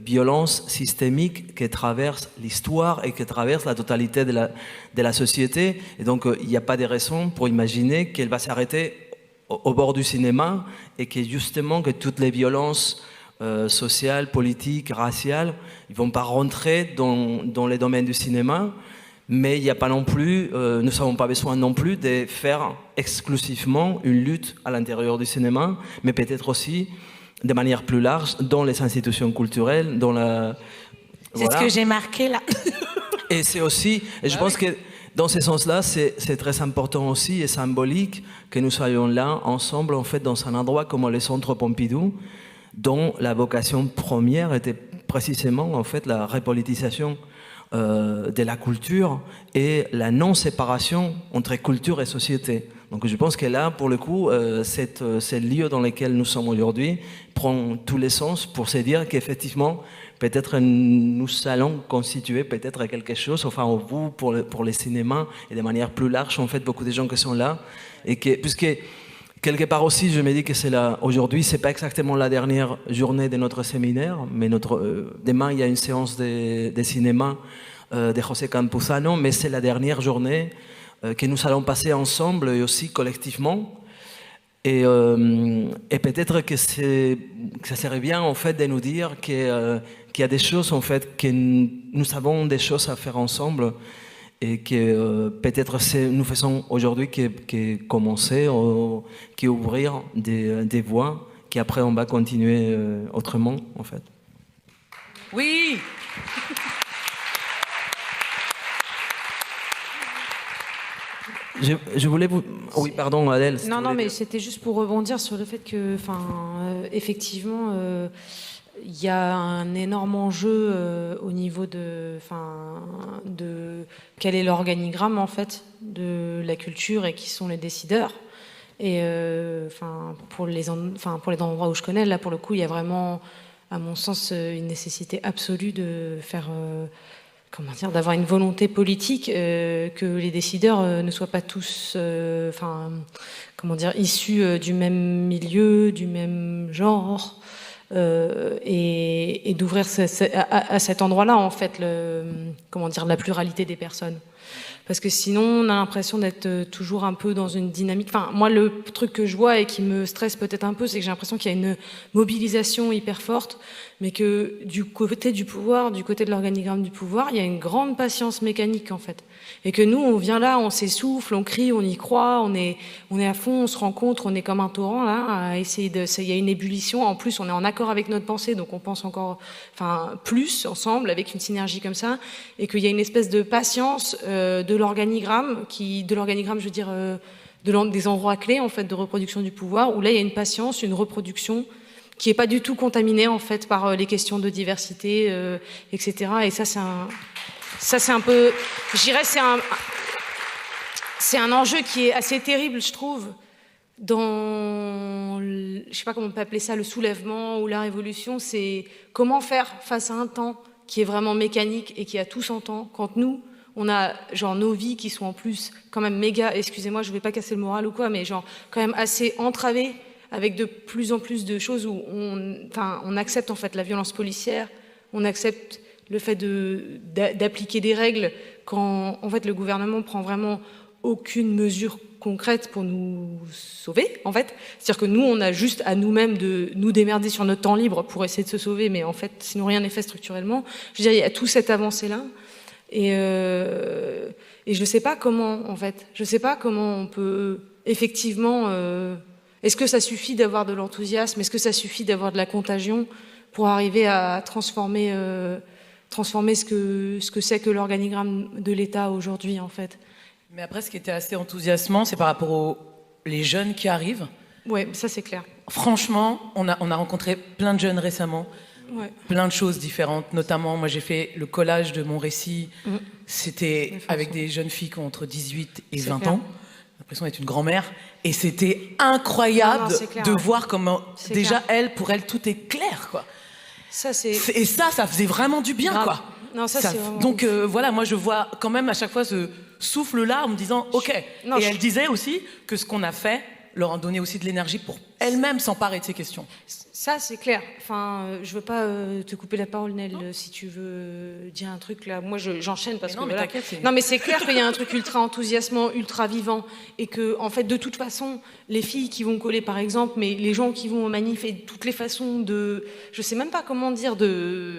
violence systémique qui traverse l'histoire et qui traverse la totalité de la société. Et donc, il n'y a pas de raison pour imaginer qu'elle va s'arrêter au bord du cinéma, et que justement que toutes les violences sociales, politiques, raciales, ils vont pas rentrer dans les domaines du cinéma, mais il n'y a pas non plus, nous n'avons pas besoin non plus de faire exclusivement une lutte à l'intérieur du cinéma, mais peut-être aussi de manière plus large dans les institutions culturelles, dans la... C'est voilà. ce que j'ai marqué là. Et c'est aussi, et je pense que dans ce sens-là, c'est très important aussi et symbolique que nous soyons là ensemble, en fait, dans un endroit comme le Centre Pompidou, dont la vocation première était précisément, en fait, la repolitisation de la culture et la non-séparation entre culture et société. Donc je pense que là, pour le coup, ce lieu dans lequel nous sommes aujourd'hui prend tous les sens pour se dire qu'effectivement, peut-être nous allons constituer peut-être quelque chose, enfin vous, pour les cinémas, et de manière plus large, en fait, beaucoup de gens qui sont là, et que, puisque quelque part aussi, je me dis que c'est là, aujourd'hui, c'est pas exactement la dernière journée de notre séminaire, mais demain, il y a une séance de cinéma de José Campuzano, mais c'est la dernière journée que nous allons passer ensemble et aussi collectivement. Et peut-être que ça serait bien, en fait, de nous dire qu'il y a des choses, en fait, que nous avons des choses à faire ensemble, et que peut-être nous faisons aujourd'hui que commencer, qu'ouvrir des voies, qu'après on va continuer autrement, en fait. Oui. Je voulais vous... Oui, pardon, Adèle. Non, mais c'était juste pour rebondir sur le fait que, effectivement, il y a un énorme enjeu au niveau de quel est l'organigramme, en fait, de la culture et qui sont les décideurs. Et pour les endroits où je connais, là, pour le coup, il y a vraiment, à mon sens, une nécessité absolue de faire... d'avoir une volonté politique, que les décideurs ne soient pas tous issus du même milieu, du même genre, et d'ouvrir à cet endroit-là, en fait, la pluralité des personnes. Parce que sinon, on a l'impression d'être toujours un peu dans une dynamique... Enfin, moi, le truc que je vois et qui me stresse peut-être un peu, c'est que j'ai l'impression qu'il y a une mobilisation hyper forte, mais que du côté du pouvoir, du côté de l'organigramme du pouvoir, il y a une grande patience mécanique, en fait. Et que nous, on vient là, on s'essouffle, on crie, on y croit, on est à fond, on se rencontre, on est comme un torrent, là, à essayer il y a une ébullition. En plus, on est en accord avec notre pensée, donc on pense encore, plus ensemble, avec une synergie comme ça, et qu'il y a une espèce de patience de l'organigramme, je veux dire, des endroits clés, en fait, de reproduction du pouvoir, où là, il y a une patience, une reproduction qui n'est pas du tout contaminée, en fait, par les questions de diversité, etc. Et ça, c'est un peu... Je dirais, c'est un enjeu qui est assez terrible, je trouve, dans... Je sais pas comment on peut appeler ça, le soulèvement ou la révolution. C'est comment faire face à un temps qui est vraiment mécanique et qui a tout son temps, quand nous, on a genre nos vies qui sont en plus quand même méga, excusez-moi, je vais pas casser le moral ou quoi, mais genre quand même assez entravées, avec de plus en plus de choses où on accepte en fait la violence policière, on accepte le fait d'appliquer des règles quand en fait le gouvernement prend vraiment aucune mesure concrète pour nous sauver, en fait. C'est-à-dire que nous, on a juste à nous-mêmes de nous démerder sur notre temps libre pour essayer de se sauver, mais en fait, sinon rien n'est fait structurellement. Je veux dire, il y a tout cette avancée-là. Et je ne sais pas comment, en fait. Je ne sais pas comment on peut effectivement... est-ce que ça suffit d'avoir de l'enthousiasme? Est-ce que ça suffit d'avoir de la contagion pour arriver à transformer ce que c'est que l'organigramme de l'État aujourd'hui, en fait? Mais après, ce qui était assez enthousiasmant, c'est par rapport aux les jeunes qui arrivent. Ouais, ça c'est clair. Franchement, on a rencontré plein de jeunes récemment, plein de choses différentes. Notamment, moi j'ai fait le collage de mon récit. C'était avec des jeunes filles qui ont entre 18 et 20 ans. J'ai l'impression d'être une grand-mère. Et c'était incroyable de voir comment, déjà, pour elle, tout est clair, quoi. Ça, et ça faisait vraiment du bien, quoi. Non, ça, c'est vraiment donc voilà, moi je vois quand même à chaque fois ce souffle-là en me disant ok. Et elle disait aussi que ce qu'on a fait leur a donné aussi de l'énergie pour elle-même s'emparer de ces questions. Ça, c'est clair. Enfin, je veux pas te couper la parole, Nel, si tu veux dire un truc là. Moi, j'enchaîne parce que voilà. Non, mais c'est clair qu'il y a un truc ultra enthousiasmant, ultra vivant, et que, en fait, de toute façon, les filles qui vont coller, par exemple, mais les gens qui vont aux manifs et toutes les façons de, je sais même pas comment dire,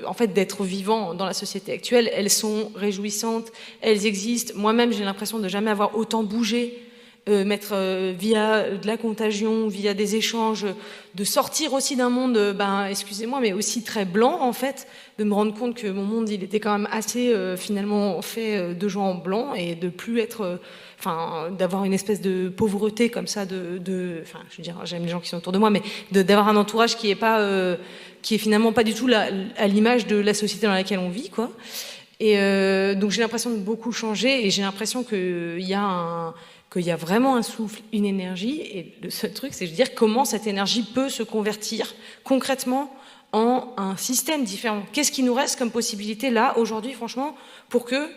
en fait, d'être vivant dans la société actuelle, elles sont réjouissantes, elles existent. Moi-même, j'ai l'impression de jamais avoir autant bougé. Via de la contagion, via des échanges, de sortir aussi d'un monde, excusez-moi, mais aussi très blanc en fait, de me rendre compte que mon monde il était quand même assez finalement fait de gens blancs et de plus être, d'avoir une espèce de pauvreté comme ça, je veux dire, j'aime les gens qui sont autour de moi, mais d'avoir un entourage qui est finalement pas du tout à l'image de la société dans laquelle on vit, quoi. Et donc j'ai l'impression de beaucoup changer et j'ai l'impression qu'il y a vraiment un souffle, une énergie, et le seul truc, c'est de dire comment cette énergie peut se convertir concrètement en un système différent. Qu'est-ce qui nous reste comme possibilité là, aujourd'hui, franchement, pour qu'on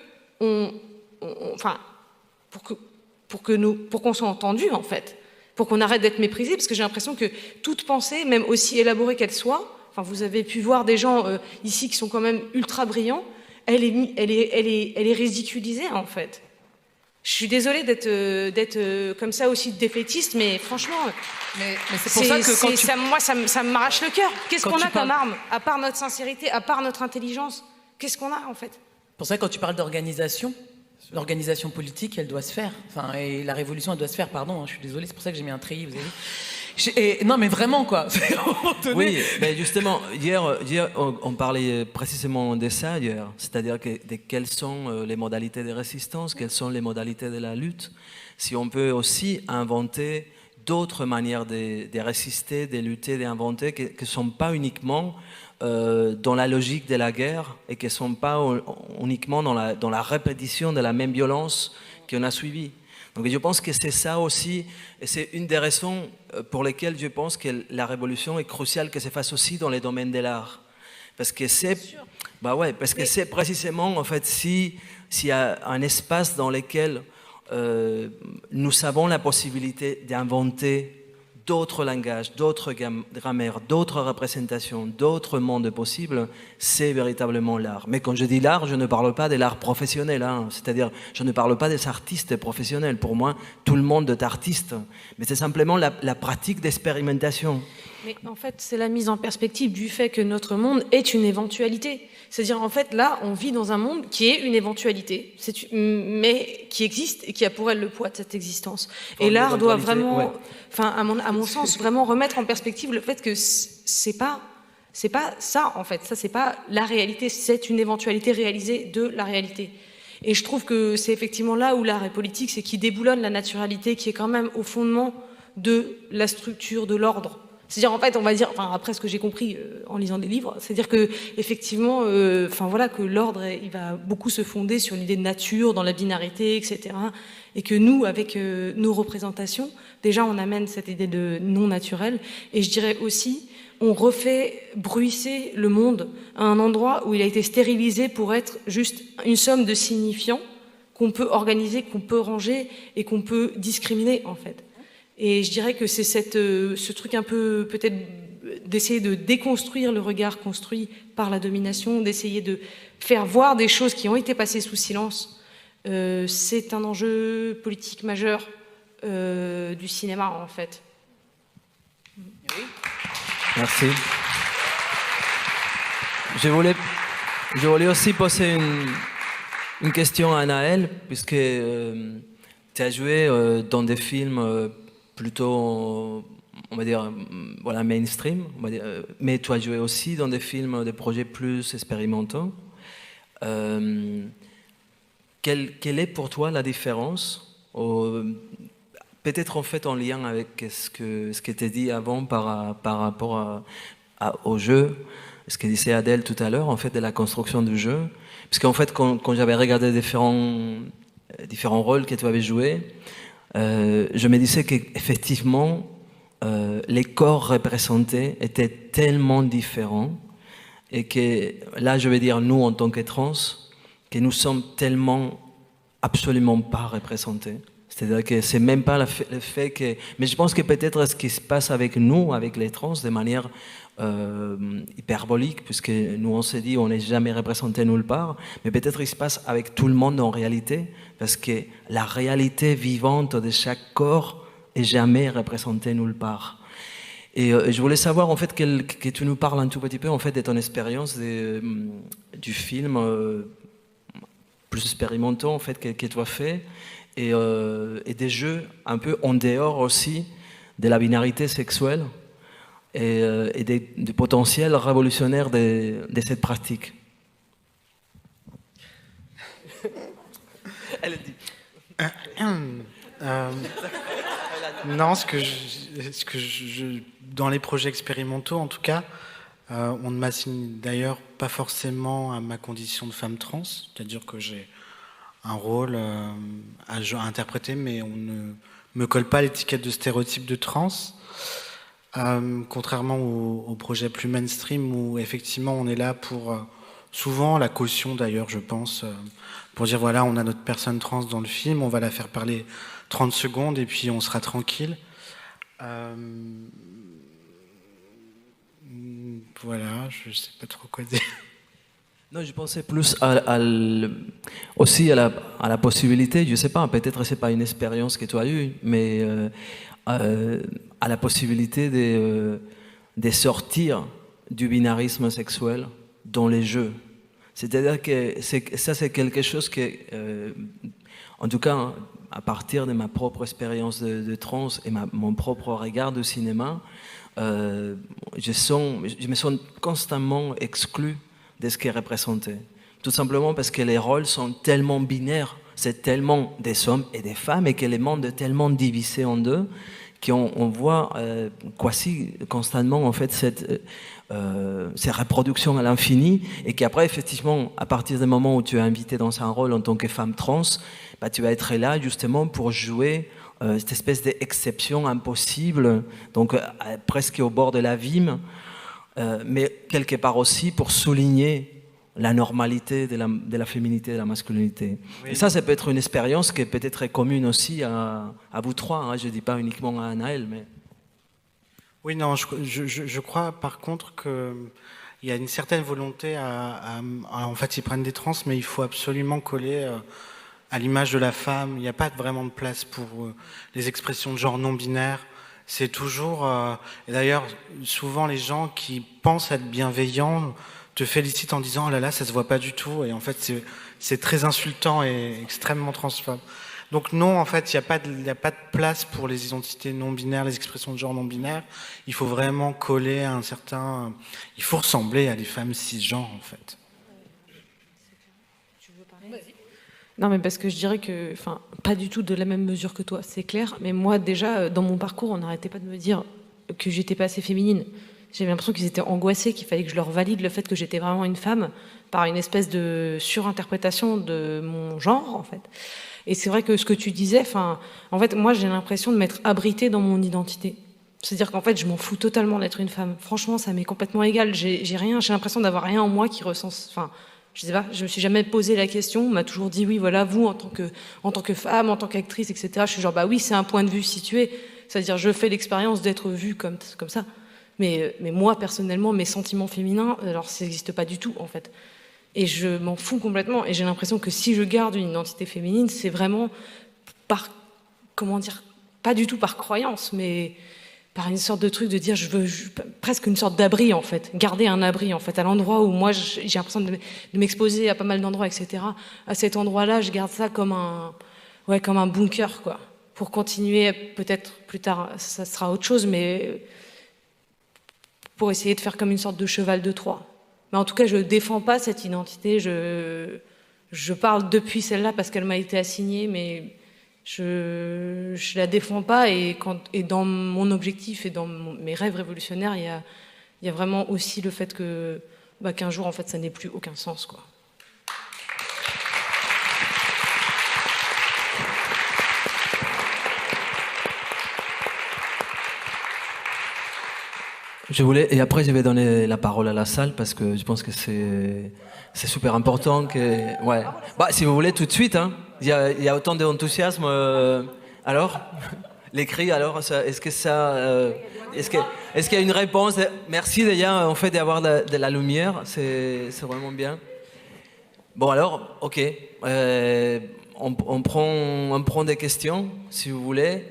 soit entendu, en fait, pour qu'on arrête d'être méprisé, parce que j'ai l'impression que toute pensée, même aussi élaborée qu'elle soit, vous avez pu voir des gens ici qui sont quand même ultra brillants, elle est ridiculisée, en fait. Je suis désolée d'être comme ça aussi défaitiste, mais franchement, mais c'est pour ça que ça m'arrache le cœur. Qu'est-ce qu'on a comme arme, à part notre sincérité, à part notre intelligence? Qu'est-ce qu'on a en fait? Pour ça, quand tu parles d'organisation, l'organisation politique, elle doit se faire. Et la révolution, elle doit se faire. Pardon, je suis désolée, c'est pour ça que j'ai mis un treillis, vous avez vu. Non, mais vraiment, quoi. Oui, mais justement, hier, on parlait précisément de ça, hier. C'est-à-dire de quelles sont les modalités de résistance, quelles sont les modalités de la lutte. Si on peut aussi inventer d'autres manières de résister, de lutter, d'inventer, qui ne sont pas uniquement dans la logique de la guerre et qui ne sont pas uniquement dans la répétition de la même violence qu'on a suivie. Donc je pense que c'est ça aussi, et c'est une des raisons pour lesquelles je pense que la révolution est cruciale que se fasse aussi dans les domaines de l'art. Parce que c'est c'est précisément, en fait, s'il y a un espace dans lequel nous avons la possibilité d'inventer d'autres langages, d'autres grammaires, d'autres représentations, d'autres mondes possibles, c'est véritablement l'art. Mais quand je dis l'art, je ne parle pas de l'art professionnel, c'est-à-dire je ne parle pas des artistes professionnels. Pour moi, tout le monde est artiste, mais c'est simplement la pratique d'expérimentation. Mais en fait, c'est la mise en perspective du fait que notre monde est une éventualité. C'est-à-dire, en fait, là, on vit dans un monde qui est une éventualité, mais qui existe et qui a pour elle le poids de cette existence. Et l'art doit vraiment, à mon sens, vraiment remettre en perspective le fait que c'est pas ça, en fait. Ça, c'est pas la réalité, c'est une éventualité réalisée de la réalité. Et je trouve que c'est effectivement là où l'art est politique, c'est qu'il déboulonne la naturalité qui est quand même au fondement de la structure, de l'ordre. C'est-à-dire, en fait, on va dire, après ce que j'ai compris en lisant des livres, c'est-à-dire que effectivement, que l'ordre, il va beaucoup se fonder sur l'idée de nature, dans la binarité, etc. Et que nous, avec nos représentations, déjà, on amène cette idée de non naturel. Et je dirais aussi, on refait bruisser le monde à un endroit où il a été stérilisé pour être juste une somme de signifiants qu'on peut organiser, qu'on peut ranger et qu'on peut discriminer, en fait. Et je dirais que c'est ce truc un peu peut-être d'essayer de déconstruire le regard construit par la domination, d'essayer de faire voir des choses qui ont été passées sous silence. C'est un enjeu politique majeur du cinéma, en fait. Merci. Je voulais aussi poser une question à Naël, puisque tu as joué dans des films plutôt, on va dire, voilà, mainstream, on va dire, mais tu as joué aussi dans des films, des projets plus expérimentaux. Quelle est pour toi la différence, peut-être en fait en lien avec ce que tu as dit avant par rapport au jeu, ce que disait Adèle tout à l'heure, en fait, de la construction du jeu. Parce qu'en fait, quand j'avais regardé différents rôles que tu avais joués, je me disais qu'effectivement, les corps représentés étaient tellement différents et que là, je vais dire nous en tant que trans, que nous sommes tellement absolument pas représentés. C'est-à-dire que c'est même pas le fait que... Mais je pense que peut-être ce qui se passe avec nous, avec les trans, de manière hyperbolique, puisque nous on s'est dit on n'est jamais représenté nulle part, mais peut-être il se passe avec tout le monde en réalité, parce que la réalité vivante de chaque corps est jamais représentée nulle part. Et je voulais savoir en fait que tu nous parles un tout petit peu en fait de ton expérience du film plus expérimentaux en fait que tu as fait et des jeux un peu en dehors aussi de la binarité sexuelle et des potentiels révolutionnaires de cette pratique. Elle dit. Non, dans les projets expérimentaux, en tout cas, on ne m'assigne d'ailleurs pas forcément à ma condition de femme trans, c'est-à-dire que j'ai un rôle à interpréter, mais on ne me colle pas l'étiquette de stéréotype de trans, contrairement aux projets plus mainstream où effectivement on est là pour souvent la caution d'ailleurs, je pense, pour dire voilà, on a notre personne trans dans le film, on va la faire parler 30 secondes et puis on sera tranquille. Voilà, je ne sais pas trop quoi dire. Non, je pensais plus aussi à la possibilité, je ne sais pas, peut-être ce n'est pas une expérience que tu as eue, mais à la possibilité de sortir du binarisme sexuel dans les jeux. C'est-à-dire que ça, c'est quelque chose que, en tout cas, à partir de ma propre expérience de trans et mon propre regard du cinéma, je me sens constamment exclu de ce qui est représenté. Tout simplement parce que les rôles sont tellement binaires, c'est tellement des hommes et des femmes, et que le monde est tellement divisé en deux, qu'on voit quasi constamment en fait ces reproductions à l'infini, et qu'après effectivement à partir du moment où tu es invité dans un rôle en tant que femme trans, bah, tu vas être là justement pour jouer cette espèce d'exception impossible, donc presque au bord de l'abîme, mais quelque part aussi pour souligner la normalité de la féminité et de la masculinité. Oui. Et ça peut être une expérience qui est peut-être commune aussi à vous trois, hein. Je ne dis pas uniquement à Anaël, mais... Oui, non, je crois par contre qu'il y a une certaine volonté en fait, ils prennent des trans, mais il faut absolument coller à l'image de la femme. Il n'y a pas vraiment de place pour les expressions de genre non binaires. C'est toujours... et d'ailleurs, souvent les gens qui pensent être bienveillants te félicitent en disant « Oh là là, ça se voit pas du tout ». Et en fait, c'est très insultant et extrêmement transphobe. Donc non, en fait, il n'y a pas de place pour les identités non binaires, les expressions de genre non binaires. Il faut vraiment coller à un certain... Il faut ressembler à des femmes cisgenres, en fait. Tu veux parler ? Non, mais parce que je dirais que, enfin, pas du tout de la même mesure que toi, c'est clair. Mais moi, déjà, dans mon parcours, on n'arrêtait pas de me dire que j'étais pas assez féminine. J'avais l'impression qu'ils étaient angoissés, qu'il fallait que je leur valide le fait que j'étais vraiment une femme par une espèce de surinterprétation de mon genre, en fait. Et c'est vrai que ce que tu disais, enfin, en fait, moi, j'ai l'impression de m'être abritée dans mon identité. C'est-à-dire qu'en fait, je m'en fous totalement d'être une femme. Franchement, ça m'est complètement égal. J'ai l'impression d'avoir rien en moi qui recense. Enfin, je sais pas. Je me suis jamais posé la question. On m'a toujours dit oui, voilà, vous en tant que femme, en tant qu'actrice, etc. Je suis genre bah oui, c'est un point de vue situé. C'est-à-dire, je fais l'expérience d'être vue comme ça. Mais moi, personnellement, mes sentiments féminins, alors ça n'existe pas du tout, en fait. Et je m'en fous complètement. Et j'ai l'impression que si je garde une identité féminine, c'est vraiment par, comment dire, pas du tout par croyance, mais par une sorte de truc de dire, presque une sorte d'abri, en fait. Garder un abri, en fait, à l'endroit où moi, j'ai l'impression de m'exposer à pas mal d'endroits, etc. À cet endroit-là, je garde ça comme un bunker, quoi. Pour continuer, peut-être plus tard, ça sera autre chose, mais pour essayer de faire comme une sorte de cheval de Troie. Mais en tout cas, je ne défends pas cette identité. Je parle depuis celle-là parce qu'elle m'a été assignée, mais je ne la défends pas. Et dans mon objectif et dans mes rêves révolutionnaires, il y a vraiment aussi le fait qu'un jour, en fait, ça n'ait plus aucun sens, quoi. Et après je vais donner la parole à la salle parce que je pense que c'est super important que, ouais. Bah, si vous voulez tout de suite, hein. Il y a autant d'enthousiasme. Alors, les cris. Alors, est-ce qu'il y a une réponse? Merci déjà en fait d'avoir de la lumière. C'est vraiment bien. Bon alors, ok. On prend des questions si vous voulez.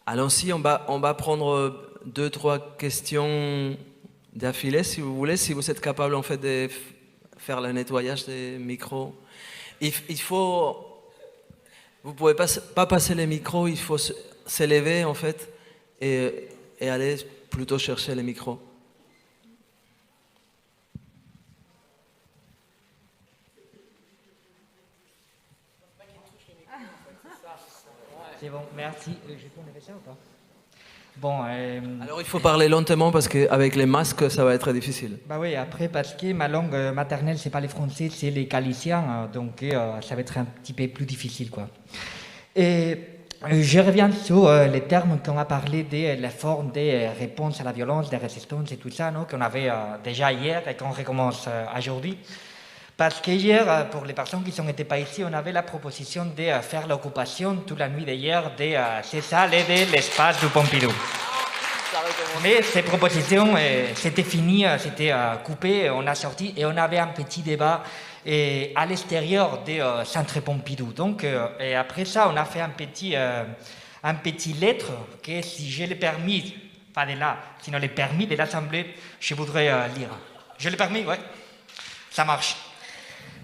Allons-y, on va prendre 2-3 questions d'affilée, si vous voulez, si vous êtes capable en fait de faire le nettoyage des micros. Il faut, vous pouvez pas passer les micros, il faut s'élever en fait et aller plutôt chercher les micros. C'est bon, merci. Je peux enlever ça ou pas? Bon. Alors il faut parler lentement parce qu'avec les masques, ça va être difficile. Bah oui, après, parce que ma langue maternelle, c'est pas le français, c'est les galiciens, donc ça va être un petit peu plus difficile, quoi. Et je reviens sur les termes qu'on a parlé de la forme des réponses à la violence, des résistances et tout ça, non, qu'on avait déjà hier et qu'on recommence aujourd'hui. Parce qu'hier, pour les personnes qui n'étaient pas ici, on avait la proposition de faire l'occupation toute la nuit d'hier de ces salles et de l'espace du Pompidou. Mais ces propositions, c'était fini, c'était coupé, on a sorti et on avait un petit débat à l'extérieur du centre Pompidou. Donc, et après ça, on a fait un petit lettre que, si j'ai le permis, pas de là, sinon le permis de l'Assemblée, je voudrais lire. J'ai le permis, ouais, ça marche.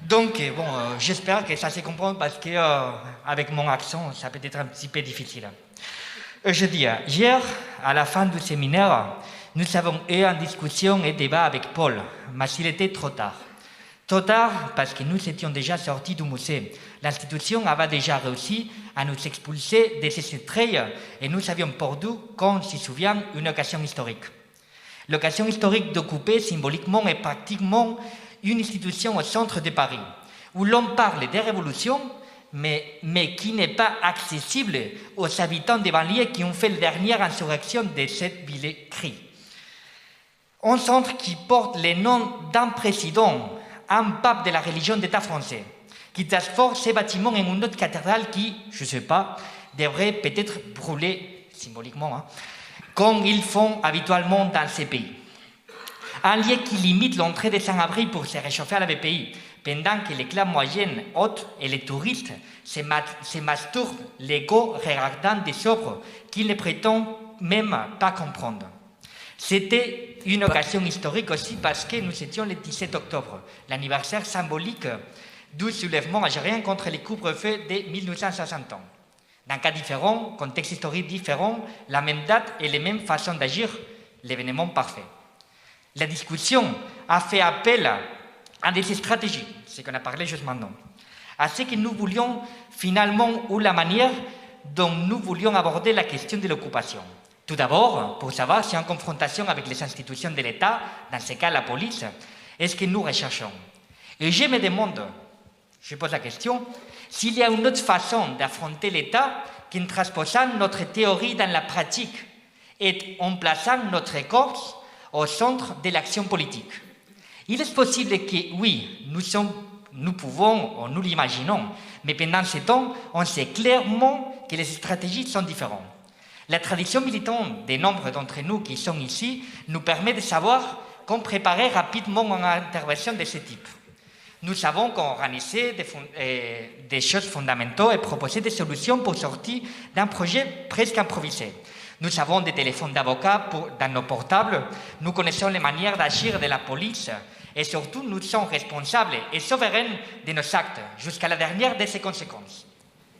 Donc, bon, j'espère que ça se comprend parce que avec mon accent, ça peut être un petit peu difficile. Je dis, hier, à la fin du séminaire, nous avons eu une discussion et débat avec Paul, mais il était trop tard. Trop tard parce que nous étions déjà sortis du musée. L'institution avait déjà réussi à nous expulser de ces treilles et nous avions perdu, comme s'y souvient, une occasion historique. L'occasion historique d'occuper symboliquement et pratiquement une institution au centre de Paris, où l'on parle des révolutions, mais qui n'est pas accessible aux habitants des banlieues qui ont fait la dernière insurrection de cette ville cri. Un centre qui porte le nom d'un président, un pape de la religion d'État français, qui transforme ces bâtiments en une autre cathédrale qui, je ne sais pas, devrait peut-être brûler symboliquement, hein, comme ils font habituellement dans ces pays. Un lieu qui limite l'entrée des sans-abri pour se réchauffer à la BPI, pendant que les classes moyennes, hautes et les touristes se masturbent l'ego regardant des œuvres qu'ils ne prétendent même pas comprendre. C'était une occasion historique aussi parce que nous étions le 17 octobre, l'anniversaire symbolique du soulèvement algérien contre les couvre-feux de 1960 ans. Dans cas différent, contexte historique différent, la même date et les mêmes façons d'agir, l'événement parfait. La discussion a fait appel à des stratégies, ce qu'on a parlé juste maintenant, à ce que nous voulions finalement ou la manière dont nous voulions aborder la question de l'occupation. Tout d'abord, pour savoir si en confrontation avec les institutions de l'État, dans ce cas la police, est-ce que nous recherchons. Et je me demande, je pose la question, s'il y a une autre façon d'affronter l'État qu'en transposant notre théorie dans la pratique et en plaçant notre corps au centre de l'action politique. Il est possible que, oui, nous pouvons, nous l'imaginons, mais pendant ce temps, on sait clairement que les stratégies sont différentes. La tradition militante des nombres d'entre nous qui sont ici nous permet de savoir qu'on préparait rapidement une intervention de ce type. Nous savons qu'on organisait des choses fondamentales et proposait des solutions pour sortir d'un projet presque improvisé. Nous avons des téléphones d'avocats dans nos portables, nous connaissons les manières d'agir de la police et surtout nous sommes responsables et souverains de nos actes jusqu'à la dernière de ses conséquences.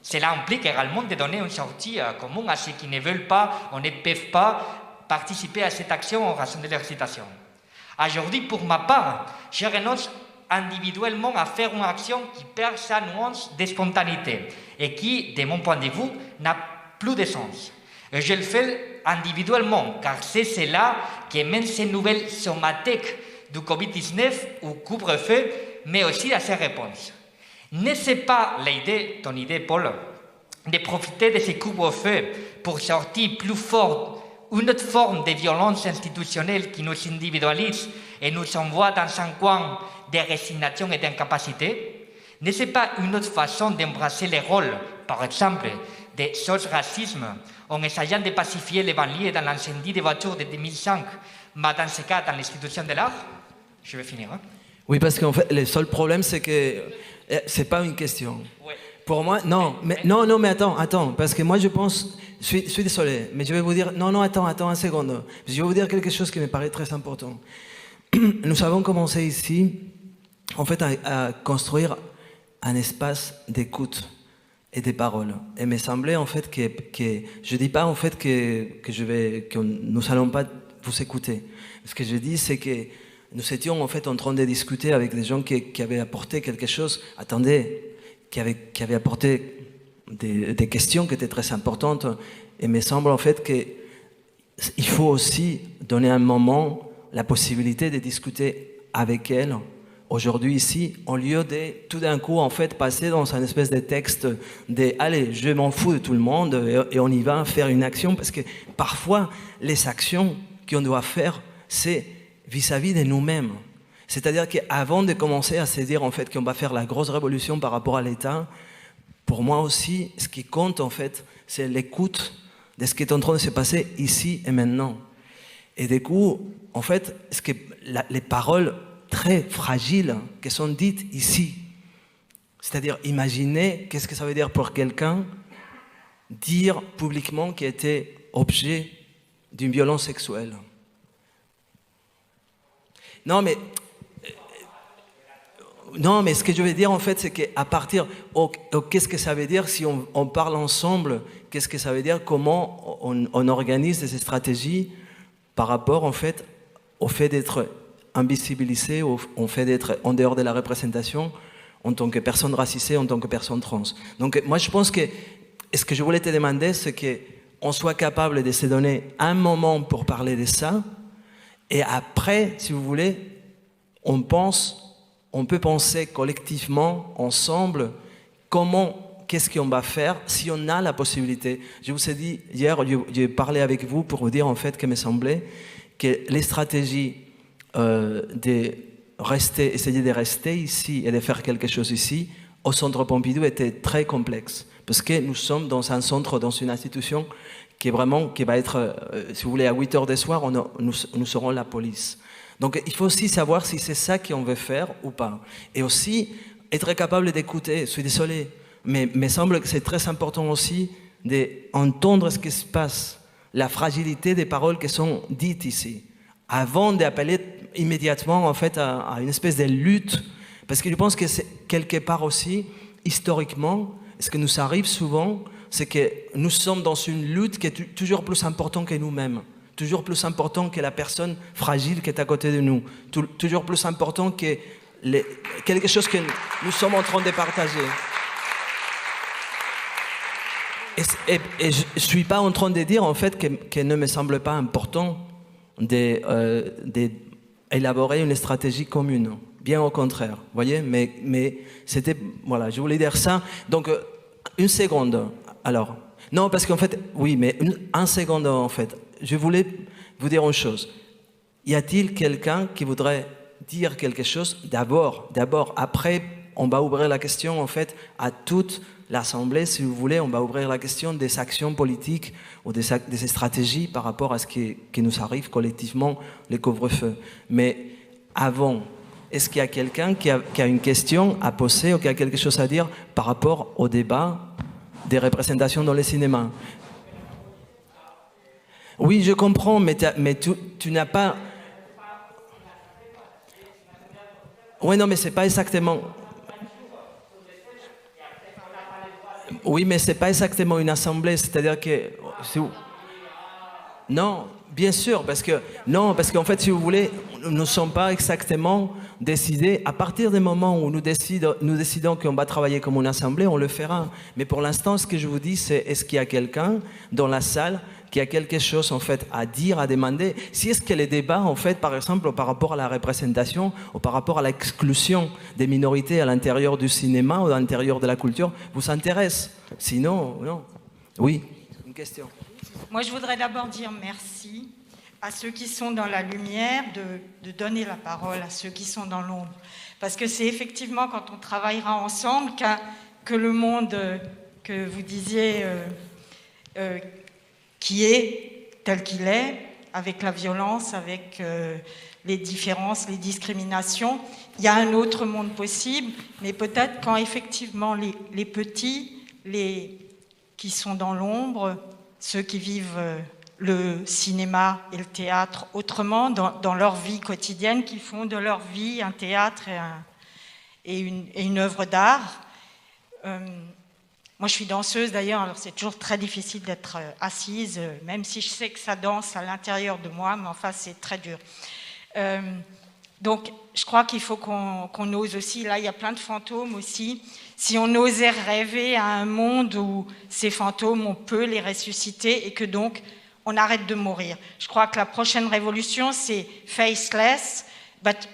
Cela implique également de donner une sortie commune à ceux qui ne veulent pas ou ne peuvent pas participer à cette action en raison de leur situation. Aujourd'hui, pour ma part, je renonce individuellement à faire une action qui perd sa nuance de spontanéité et qui, de mon point de vue, n'a plus de sens. Et je le fais individuellement, car c'est cela qui mène ces nouvelles somatiques du Covid-19 ou couvre-feu, mais aussi à ses réponses. N'est-ce pas l'idée, ton idée, Paul, de profiter de ces couvre-feux pour sortir plus fort une autre forme de violence institutionnelle qui nous individualise et nous envoie dans un coin de résignation et d'incapacité? N'est-ce pas une autre façon d'embrasser les rôles, par exemple, des socio-racisme, en essayant de pacifier les banlieues dans l'incendie des voitures de 2005, mais dans ce cas, dans l'institution de l'art? Je vais finir. Hein? Oui, parce qu'en fait, le seul problème, c'est que c'est pas une question. Ouais. Pour moi, non, mais attends, parce que moi je pense, je suis désolé, mais je vais vous dire, non, attends un seconde, je vais vous dire quelque chose qui me paraît très important. Nous avons commencé ici, en fait, à construire un espace d'écoute et de paroles. Et il me semblait en fait que je dis pas en fait que nous allons pas vous écouter. Ce que je dis, c'est que nous étions en fait en train de discuter avec des gens qui avaient apporté quelque chose. Attendez. Qui avait apporté des questions qui étaient très importantes. Et il me semble en fait qu'il faut aussi donner un moment, la possibilité de discuter avec elles aujourd'hui ici, au lieu de tout d'un coup en fait passer dans un espèce de texte de « allez, je m'en fous de tout le monde et on y va faire une action » parce que parfois les actions qu'on doit faire, c'est vis-à-vis de nous-mêmes. C'est-à-dire qu'avant de commencer à se dire en fait qu'on va faire la grosse révolution par rapport à l'État, pour moi aussi, ce qui compte en fait, c'est l'écoute de ce qui est en train de se passer ici et maintenant. Et du coup, en fait, les paroles très fragiles qui sont dites ici, c'est-à-dire imaginez qu'est-ce que ça veut dire pour quelqu'un dire publiquement qu'il était objet d'une violence sexuelle. Non, mais ce que je veux dire en fait, c'est qu'à partir, qu'est-ce que ça veut dire si on parle ensemble, qu'est-ce que ça veut dire, comment on organise ces stratégies par rapport en fait au fait d'être invisibilisé, au fait d'être en dehors de la représentation en tant que personne racisée, en tant que personne trans. Donc moi je pense que ce que je voulais te demander, c'est qu'on soit capable de se donner un moment pour parler de ça, et après, si vous voulez, on peut penser collectivement, ensemble, qu'est-ce qu'on va faire si on a la possibilité. Je vous ai dit, hier, j'ai parlé avec vous pour vous dire en fait qu'il me semblait que les stratégies essayer de rester ici et de faire quelque chose ici, au Centre Pompidou, étaient très complexes. Parce que nous sommes dans un centre, dans une institution qui va être, si vous voulez, à 8h du soir, nous serons la police. Donc il faut aussi savoir si c'est ça qu'on veut faire ou pas. Et aussi être capable d'écouter. Je suis désolé, mais il me semble que c'est très important aussi d'entendre ce qui se passe, la fragilité des paroles qui sont dites ici, avant d'appeler immédiatement en fait à une espèce de lutte. Parce que je pense que c'est quelque part aussi, historiquement, ce qui nous arrive souvent, c'est que nous sommes dans une lutte qui est toujours plus importante que nous-mêmes. Toujours plus important que la personne fragile qui est à côté de nous. Toujours plus important que quelque chose que nous sommes en train de partager. Et je ne suis pas en train de dire en fait qu'il ne me semble pas important d'élaborer une stratégie commune. Bien au contraire, vous voyez, mais c'était, voilà, je voulais dire ça. Donc, une seconde, alors. Non, parce qu'en fait, oui, mais un seconde en fait. Je voulais vous dire une chose. Y a-t-il quelqu'un qui voudrait dire quelque chose d'abord, après, on va ouvrir la question en fait à toutes l'Assemblée, si vous voulez, on va ouvrir la question des actions politiques ou des stratégies par rapport à ce qui nous arrive collectivement, les couvre-feux. Mais avant, est-ce qu'il y a quelqu'un qui a une question à poser ou qui a quelque chose à dire par rapport au débat des représentations dans les cinémas? Oui, je comprends, mais tu n'as pas... Oui, non, mais c'est pas exactement... Oui, mais c'est pas exactement une assemblée, c'est-à-dire que... Non, bien sûr, parce qu'en fait, si vous voulez, nous ne sommes pas exactement décidés. À partir du moment où nous décidons qu'on va travailler comme une assemblée, on le fera. Mais pour l'instant, ce que je vous dis, c'est est-ce qu'il y a quelqu'un dans la salle qui a quelque chose en fait à dire, à demander? Si est-ce que les débats, en fait, par exemple, par rapport à la représentation ou par rapport à l'exclusion des minorités à l'intérieur du cinéma ou à l'intérieur de la culture, vous intéressent? Sinon, non. Oui, une question. Moi, je voudrais d'abord dire merci à ceux qui sont dans la lumière, de donner la parole à ceux qui sont dans l'ombre. Parce que c'est effectivement quand on travaillera ensemble que le monde que vous disiez qui est tel qu'il est, avec la violence, avec les différences, les discriminations, il y a un autre monde possible, mais peut-être quand effectivement les petits, qui sont dans l'ombre, ceux qui vivent le cinéma et le théâtre autrement dans leur vie quotidienne, qui font de leur vie un théâtre et une œuvre d'art. Moi, je suis danseuse d'ailleurs, alors c'est toujours très difficile d'être assise, même si je sais que ça danse à l'intérieur de moi, mais enfin, c'est très dur. Donc, je crois qu'il faut qu'on ose aussi. Là, il y a plein de fantômes aussi. Si on osait rêver à un monde où ces fantômes, on peut les ressusciter et que donc, on arrête de mourir. Je crois que la prochaine révolution, c'est faceless, but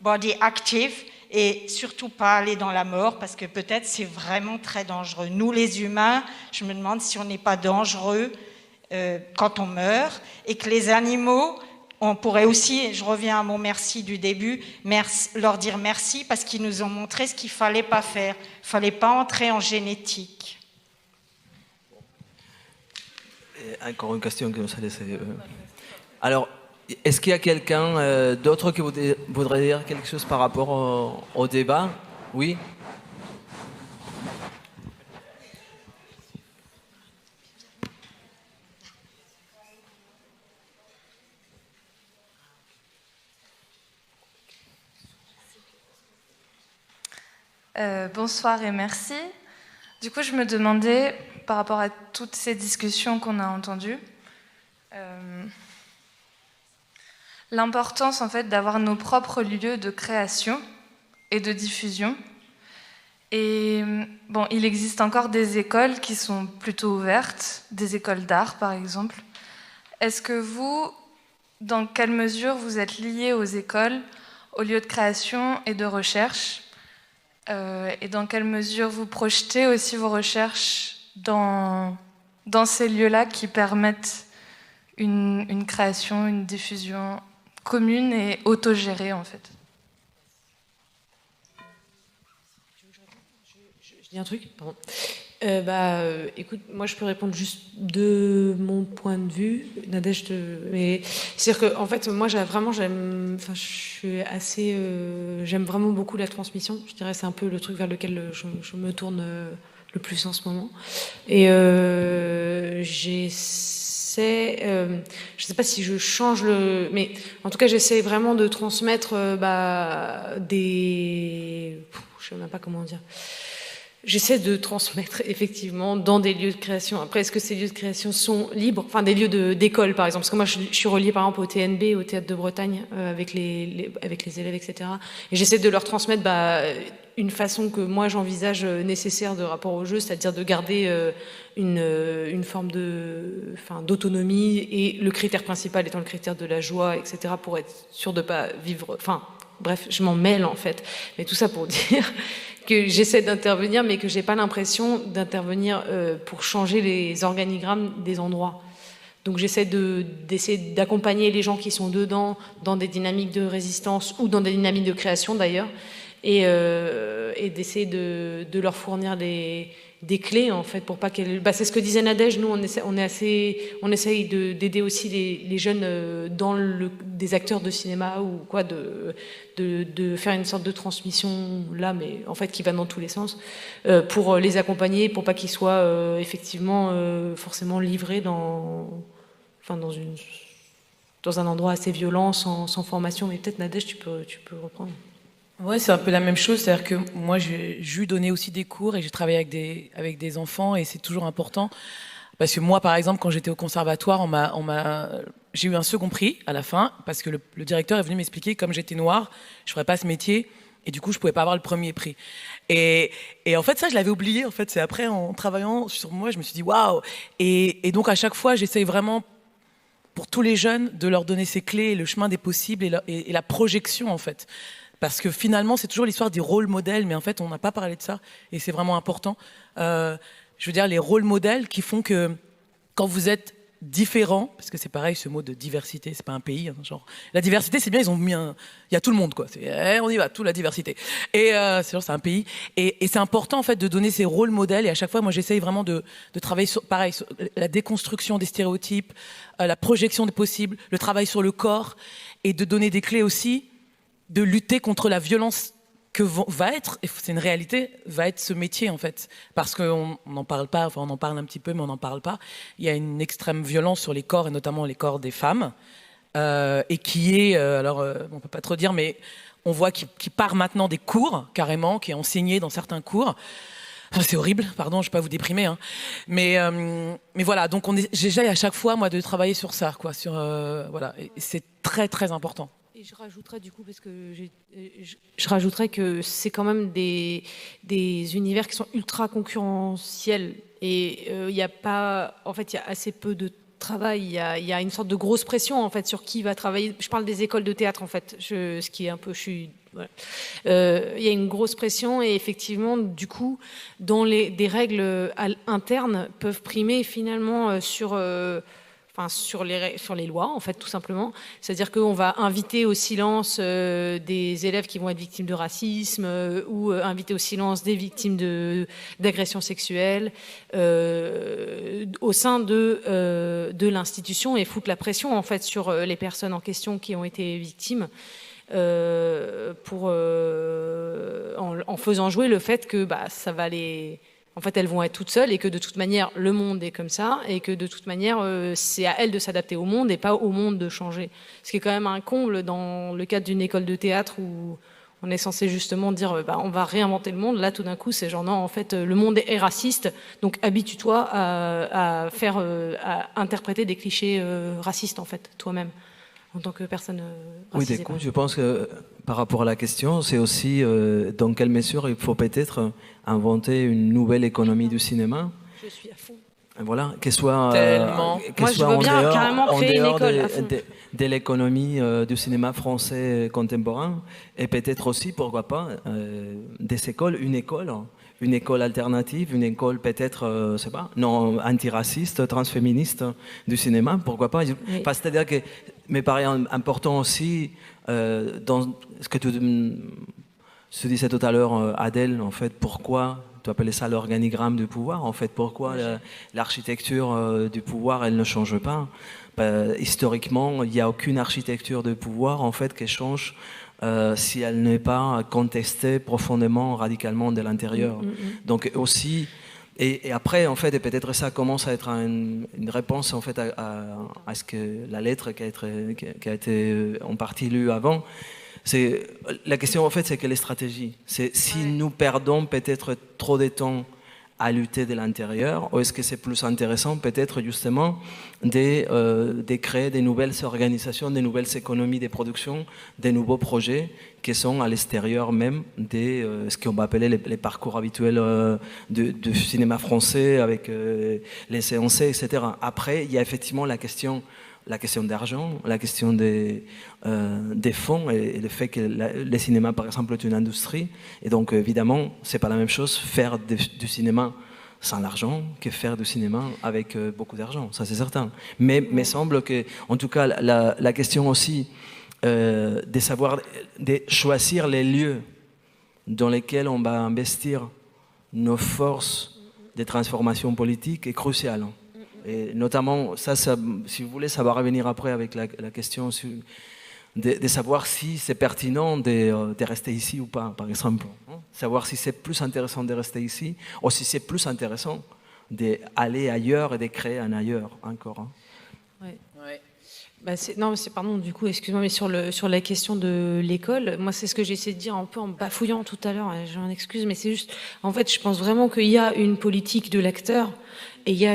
body active, et surtout pas aller dans la mort, parce que peut-être c'est vraiment très dangereux. Nous, les humains, je me demande si on n'est pas dangereux quand on meurt, et que les animaux... On pourrait aussi, je reviens à mon merci du début, leur dire merci parce qu'ils nous ont montré ce qu'il ne fallait pas faire. Il ne fallait pas entrer en génétique. Et encore une question que nous a laissé. Alors, est-ce qu'il y a quelqu'un d'autre qui voudrait dire quelque chose par rapport au débat? Oui? Bonsoir et merci. Du coup, je me demandais, par rapport à toutes ces discussions qu'on a entendues, l'importance en fait d'avoir nos propres lieux de création et de diffusion. Et bon, il existe encore des écoles qui sont plutôt ouvertes, des écoles d'art par exemple. Est-ce que vous, dans quelle mesure vous êtes liés aux écoles, aux lieux de création et de recherche? Et dans quelle mesure vous projetez aussi vos recherches dans ces lieux-là qui permettent une création, une diffusion commune et autogérée en fait? Je dis un truc, pardon. Écoute, moi je peux répondre juste de mon point de vue, Nadège, mais c'est-à-dire que en fait moi j'aime vraiment beaucoup la transmission. Je dirais c'est un peu le truc vers lequel je me tourne le plus en ce moment. Et j'essaie, je sais pas si je change mais en tout cas j'essaie vraiment de transmettre je sais même pas comment dire. J'essaie de transmettre effectivement dans des lieux de création. Après, est-ce que ces lieux de création sont libres? Enfin, des lieux d'école, par exemple. Parce que moi, je suis reliée, par exemple, au TNB, au Théâtre de Bretagne, avec les élèves, etc. Et j'essaie de leur transmettre une façon que moi, j'envisage nécessaire de rapport au jeu, c'est-à-dire de garder une forme d'autonomie, et le critère principal étant le critère de la joie, etc., pour être sûr de ne pas vivre... Enfin, bref, je m'en mêle, en fait. Mais tout ça pour dire... que j'essaie d'intervenir, mais que j'ai pas l'impression d'intervenir pour changer les organigrammes des endroits. Donc j'essaie d'essayer d'accompagner les gens qui sont dedans dans des dynamiques de résistance ou dans des dynamiques de création d'ailleurs, et d'essayer de leur fournir des clés en fait pour pas qu'elles. C'est ce que disait Nadège. Nous, on essaye d'aider aussi les jeunes dans des acteurs de cinéma ou quoi, de faire une sorte de transmission là, mais en fait qui va dans tous les sens, pour les accompagner, pour pas qu'ils soient effectivement forcément livrés dans un endroit assez violent, sans formation. Mais peut-être Nadège, tu peux reprendre. Ouais, c'est un peu la même chose, c'est-à-dire que moi j'ai eu donné aussi des cours et j'ai travaillé avec des enfants et c'est toujours important parce que moi par exemple quand j'étais au conservatoire j'ai eu un second prix à la fin parce que le directeur est venu m'expliquer comme j'étais noire, je ferais pas ce métier et du coup je pouvais pas avoir le premier prix et en fait ça je l'avais oublié en fait, c'est après en travaillant sur moi je me suis dit waouh et donc à chaque fois j'essaye vraiment pour tous les jeunes de leur donner ces clés, le chemin des possibles et la projection en fait. Parce que finalement, c'est toujours l'histoire des rôles modèles, mais en fait, on n'a pas parlé de ça, et c'est vraiment important. Je veux dire, les rôles modèles qui font que quand vous êtes différent, parce que c'est pareil, ce mot de diversité, c'est pas un pays, hein, genre. La diversité, c'est bien, ils ont mis il y a tout le monde, quoi. On y va, toute la diversité. Et c'est un pays. Et c'est important, en fait, de donner ces rôles modèles, et à chaque fois, moi, j'essaye vraiment de travailler sur la déconstruction des stéréotypes, la projection des possibles, le travail sur le corps, et de donner des clés aussi, de lutter contre la violence que va être, et c'est une réalité, va être ce métier en fait. Parce qu'on n'en parle pas, enfin on en parle un petit peu, mais on n'en parle pas. Il y a une extrême violence sur les corps, et notamment les corps des femmes, et qui est, on peut pas trop dire, mais on voit qu'il part maintenant des cours, carrément, qui est enseigné dans certains cours. C'est horrible, pardon, je ne vais pas vous déprimer, hein. Mais voilà, donc j'essaie à chaque fois, moi, de travailler sur ça, quoi, voilà, et c'est très, très important. Et je rajouterais du coup, parce que je rajouterais que c'est quand même des univers qui sont ultra concurrentiels. Et il y a assez peu de travail. Il y a une sorte de grosse pression en fait sur qui va travailler. Je parle des écoles de théâtre en fait. Ce qui est un peu, voilà. Il y a une grosse pression et effectivement, du coup, des règles internes peuvent primer finalement sur les lois, en fait, tout simplement. C'est-à-dire qu'on va inviter au silence des élèves qui vont être victimes de racisme ou inviter au silence des victimes d'agressions sexuelles au sein de l'institution et foutre la pression, en fait, sur les personnes en question qui ont été victimes en faisant jouer le fait que ça va en fait, elles vont être toutes seules et que de toute manière, le monde est comme ça et que de toute manière, c'est à elles de s'adapter au monde et pas au monde de changer. Ce qui est quand même un comble dans le cadre d'une école de théâtre où on est censé justement dire on va réinventer le monde. Là, tout d'un coup, c'est genre non, en fait, le monde est raciste, donc habitue-toi à interpréter des clichés racistes, en fait, toi-même, en tant que personne racisée. Oui, du coup, je pense que par rapport à la question, c'est aussi dans quelle mesure il faut peut-être inventer une nouvelle économie du cinéma. Je suis à fond. Voilà, qu'elle soit, Moi, je veux bien carrément créer une école à fond. De l'économie du cinéma français contemporain, et peut-être aussi, pourquoi pas, des écoles, une école alternative, une école peut-être, je sais pas, non antiraciste, transféministe du cinéma, pourquoi pas. Oui. Enfin, c'est-à-dire que me paraît important aussi dans ce que tu disais tout à l'heure, Adèle, en fait, pourquoi tu appelais ça l'organigramme du pouvoir, en fait, pourquoi l'architecture du pouvoir, elle ne change pas. Historiquement, il n'y a aucune architecture de pouvoir, en fait, qui change si elle n'est pas contestée profondément, radicalement de l'intérieur. Donc aussi, et après, en fait, et peut-être ça commence à être une réponse, en fait, à ce que la lettre qui a été en partie lue avant. La question, en fait, c'est quelle est la stratégie. C'est si nous perdons peut-être trop de temps à lutter de l'intérieur, ou est-ce que c'est plus intéressant peut-être justement de créer des nouvelles organisations, des nouvelles économies de production, des nouveaux projets qui sont à l'extérieur même de ce qu'on va appeler les parcours habituels du cinéma français avec les CNC, etc. Après, il y a effectivement la question d'argent, la question des fonds et le fait que le cinéma, par exemple, est une industrie. Et donc, évidemment, c'est pas la même chose faire du cinéma sans l'argent que faire du cinéma avec beaucoup d'argent. Ça, c'est certain. Mais il me semble que, en tout cas, la question aussi de savoir, de choisir les lieux dans lesquels on va investir nos forces de transformation politique est crucial. Et notamment, ça, si vous voulez, ça va revenir après avec la question de savoir si c'est pertinent de rester ici ou pas, par exemple. Savoir si c'est plus intéressant de rester ici ou si c'est plus intéressant d'aller ailleurs et de créer un ailleurs encore. Ouais. Pardon, du coup, excuse-moi, mais sur la question de l'école, moi, c'est ce que j'ai essayé de dire un peu en bafouillant tout à l'heure, je m'en excuse, mais c'est juste, en fait, je pense vraiment qu'il y a une politique de l'acteur et il y a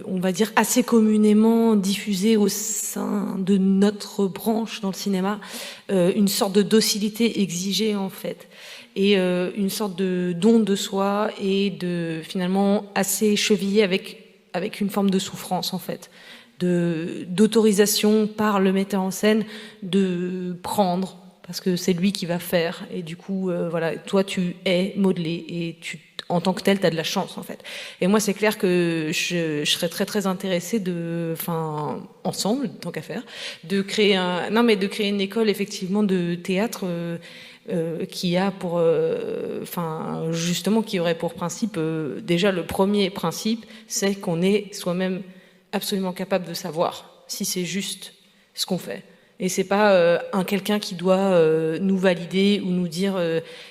on va dire, assez communément diffusée au sein de notre branche dans le cinéma, une sorte de docilité exigée, en fait, et une sorte de don de soi et finalement, assez chevillé avec une forme de souffrance, en fait. D'autorisation par le metteur en scène de prendre, parce que c'est lui qui va faire, et du coup, voilà, toi tu es modelé, et en tant que tel, tu as de la chance, en fait. Et moi, c'est clair que je serais très très intéressée ensemble, tant qu'à faire, de créer une école, effectivement, de théâtre qui a justement, qui aurait pour principe, déjà le premier principe, c'est qu'on est soi-même absolument capable de savoir si c'est juste ce qu'on fait. Et c'est pas quelqu'un qui doit nous valider ou nous dire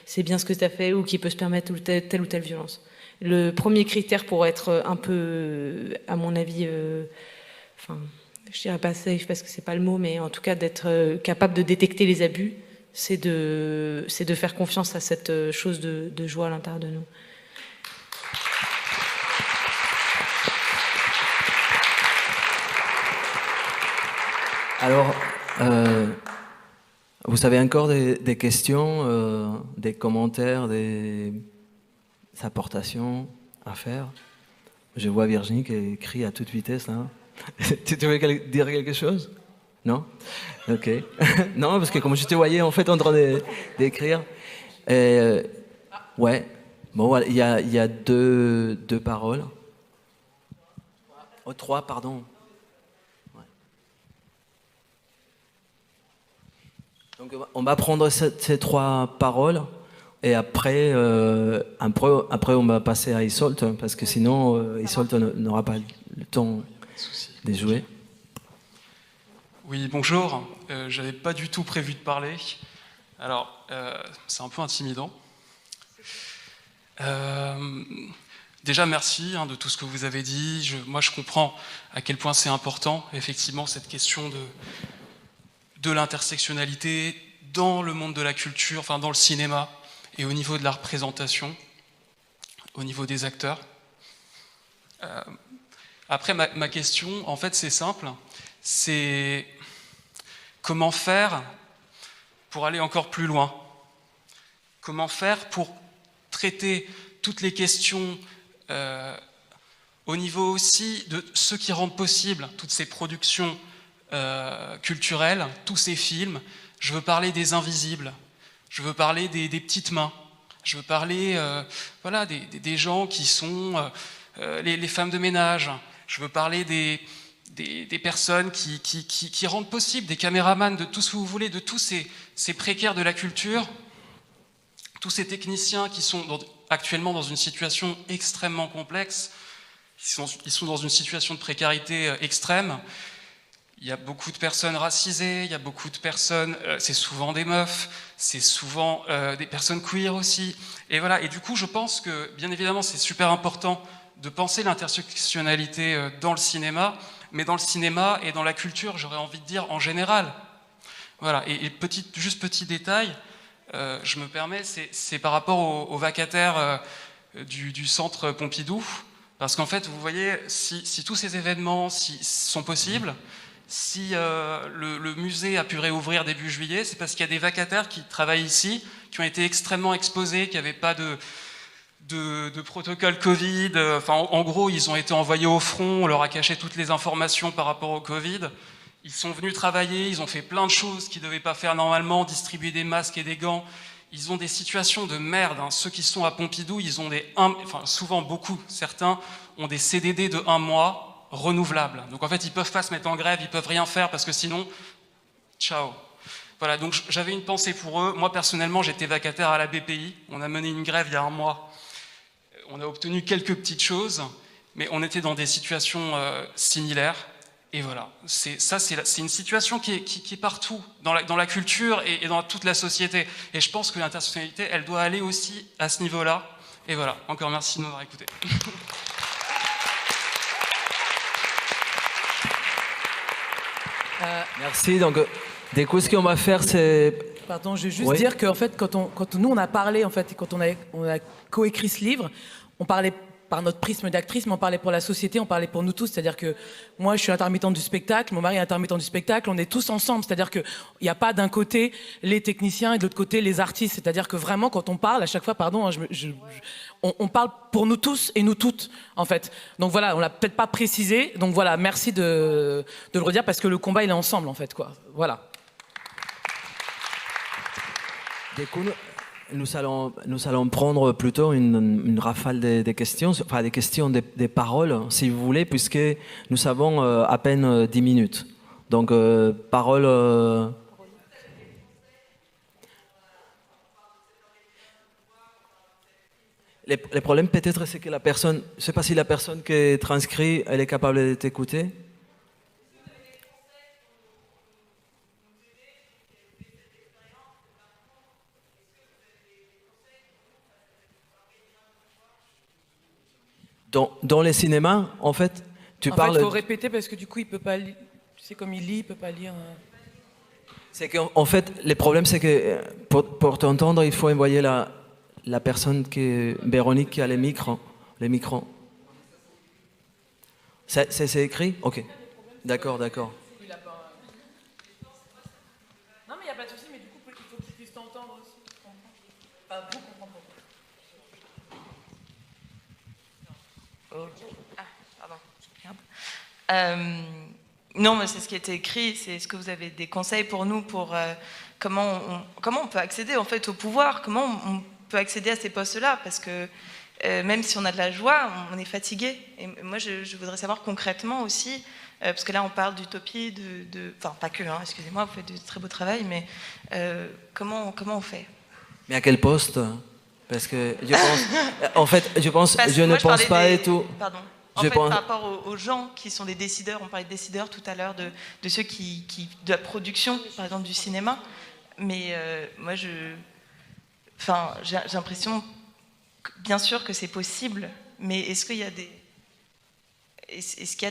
c'est bien ce que tu as fait ou qui peut se permettre telle ou telle violence. Le premier critère pour être un peu, à mon avis, je dirais pas safe parce que c'est pas le mot, mais en tout cas d'être capable de détecter les abus, c'est de faire confiance à cette chose de joie à l'intérieur de nous. Alors, vous avez encore des questions, des commentaires, des apportations à faire? Je vois Virginie qui écrit à toute vitesse, là. Tu veux dire quelque chose? Non? Ok. Non, parce que comme je te voyais en fait en train d'écrire. Ouais. Bon, voilà, il y a deux paroles. Oh, trois, pardon. Donc, on va prendre ces trois paroles et après, on va passer à Isolt parce que sinon, Isolt n'aura pas le temps de jouer. Oui, bonjour. J'avais pas du tout prévu de parler. Alors, c'est un peu intimidant. Déjà, merci de tout ce que vous avez dit. Moi, je comprends à quel point c'est important, effectivement, cette question de l'intersectionnalité dans le monde de la culture, enfin dans le cinéma et au niveau de la représentation, au niveau des acteurs. Après, ma question, en fait, c'est simple. C'est comment faire pour aller encore plus loin? Comment faire pour traiter toutes les questions au niveau aussi de ce qui rendent possible toutes ces productions culturelles, tous ces films? Je veux parler des invisibles, je veux parler des petites mains, je veux parler des gens qui sont les femmes de ménage, je veux parler des personnes qui rendent possible, des caméramans, de tout ce que vous voulez, de tous ces précaires de la culture, tous ces techniciens qui sont actuellement dans une situation extrêmement complexe, ils sont dans une situation de précarité extrême. Il y a beaucoup de personnes racisées, il y a beaucoup de personnes, c'est souvent des meufs, c'est souvent des personnes queer aussi. Et voilà, et du coup, je pense que, bien évidemment, c'est super important de penser l'intersectionnalité dans le cinéma, mais dans le cinéma et dans la culture, j'aurais envie de dire en général. Voilà, et petit détail, je me permets, c'est par rapport aux vacataires du centre Pompidou, parce qu'en fait, vous voyez, si tous ces événements sont possibles, si le musée a pu réouvrir début juillet, c'est parce qu'il y a des vacataires qui travaillent ici, qui ont été extrêmement exposés, qui n'avaient pas de protocole Covid. En gros, ils ont été envoyés au front, on leur a caché toutes les informations par rapport au Covid. Ils sont venus travailler, ils ont fait plein de choses qu'ils ne devaient pas faire normalement, distribuer des masques et des gants. Ils ont des situations de merde. Ceux qui sont à Pompidou, ils ont souvent beaucoup, certains ont des CDD de 1 mois, renouvelables. Donc en fait, ils peuvent pas se mettre en grève, ils peuvent rien faire parce que sinon, ciao. Voilà, donc j'avais une pensée pour eux. Moi, personnellement, j'étais vacataire à la BPI. On a mené une grève il y a un mois. On a obtenu quelques petites choses, mais on était dans des situations similaires. Et voilà, c'est une situation qui est partout, dans la culture et dans toute la société. Et je pense que l'intersectionnalité, elle doit aller aussi à ce niveau-là. Et voilà, encore merci de m'avoir écouté. Merci. Donc, du coup, ce qu'on va faire, c'est... Pardon, je vais juste dire qu'en fait, quand nous on a parlé, en fait, quand on a coécrit ce livre, on parlait par notre prisme d'actrice, mais on parlait pour la société, on parlait pour nous tous. C'est-à-dire que moi, je suis intermittente du spectacle, mon mari est intermittent du spectacle, on est tous ensemble. C'est-à-dire qu'il n'y a pas d'un côté les techniciens et de l'autre côté les artistes. C'est-à-dire que vraiment, quand on parle, à chaque fois, pardon, hein, on parle pour nous tous et nous toutes, en fait. Donc voilà, on l'a peut-être pas précisé. Donc voilà, merci de le redire parce que le combat, il est ensemble, en fait, quoi. Voilà. Du coup, nous allons prendre plutôt une rafale des questions, enfin des questions, des paroles, si vous voulez, puisque nous avons à peine 10 minutes. Donc, parole... Les problèmes peut-être, c'est que la personne, je ne sais pas si la personne qui est transcrite, elle est capable de t'écouter. Dans les cinémas, en fait, tu parles... En fait, il faut répéter parce que du coup, il peut pas lire. Tu sais, comme il lit, il peut pas lire. C'est qu'en fait, le problème, c'est que pour t'entendre, il faut envoyer la personne Véronique qui a les micros. C'est écrit? Ok. D'accord. Non, mais il n'y a pas de souci, mais du coup, il faut qu'il puisse t'entendre aussi. Pas vous comprendre. Non, mais c'est ce qui a été écrit. C'est ce que vous avez des conseils pour nous pour comment on peut accéder en fait au pouvoir, comment on peut accéder à ces postes-là, parce que même si on a de la joie, on est fatigué. Et moi, je voudrais savoir concrètement aussi, parce que là, on parle d'utopie, enfin pas que. Excusez-moi, vous faites du très beau travail, mais comment on fait? Mais à quel poste? Parce que je pense, en fait, je ne pense pas et tout. Pardon. En fait, par rapport aux gens qui sont les décideurs, on parlait de décideurs tout à l'heure, de ceux de la production, par exemple du cinéma. Mais moi, j'ai l'impression, bien sûr que c'est possible, mais est-ce qu'il y a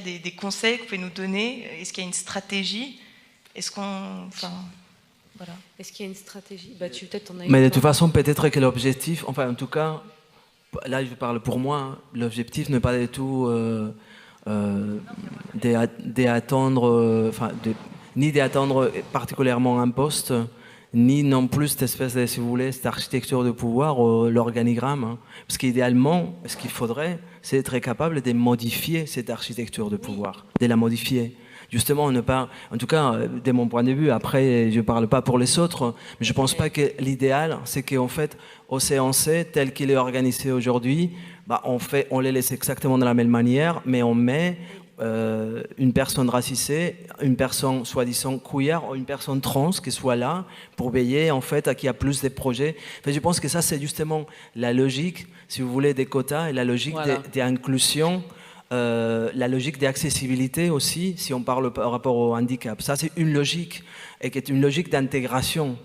des conseils que vous pouvez nous donner? Est-ce qu'il y a une stratégie? Voilà. Est-ce qu'il y a une stratégie? Peut-être on a. Mais de toute façon, peut-être que l'objectif, enfin en tout cas, là je parle pour moi, hein, l'objectif n'est pas du tout ni d'attendre particulièrement un poste, ni non plus cette espèce de, si vous voulez, cette architecture de pouvoir, l'organigramme. Hein. Parce qu'idéalement, ce qu'il faudrait, c'est être capable de modifier cette architecture de pouvoir, de la modifier. Justement, en tout cas, de mon point de vue, après, je ne parle pas pour les autres, mais je ne pense pas que l'idéal, c'est qu'en fait, au CNC, tel qu'il est organisé aujourd'hui, on les laisse exactement de la même manière, mais on met une personne racisée, une personne soi-disant queer, ou une personne trans qui soit là pour veiller en fait à qu'il y a plus de projets. Enfin, je pense que ça, c'est justement la logique, si vous voulez, des quotas et la logique d'inclusion. La logique d'accessibilité aussi, si on parle par rapport au handicap. Ça, c'est une logique, et qui est une logique d'intégration.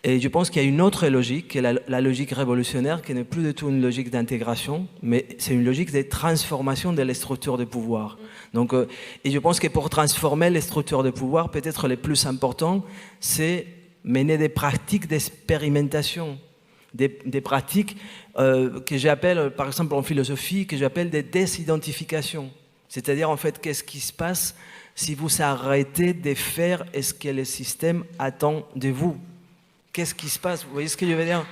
Et je pense qu'il y a une autre logique, qui est la logique révolutionnaire, qui n'est plus du tout une logique d'intégration, mais c'est une logique de transformation de les structures de pouvoir. Donc, et je pense que pour transformer les structures de pouvoir, peut-être le plus important, c'est mener des pratiques d'expérimentation. Des pratiques que j'appelle, par exemple en philosophie, que j'appelle des désidentifications. C'est-à-dire, en fait, qu'est-ce qui se passe si vous arrêtez de faire ce que le système attend de vous? Qu'est-ce qui se passe? Vous voyez ce que je veux dire?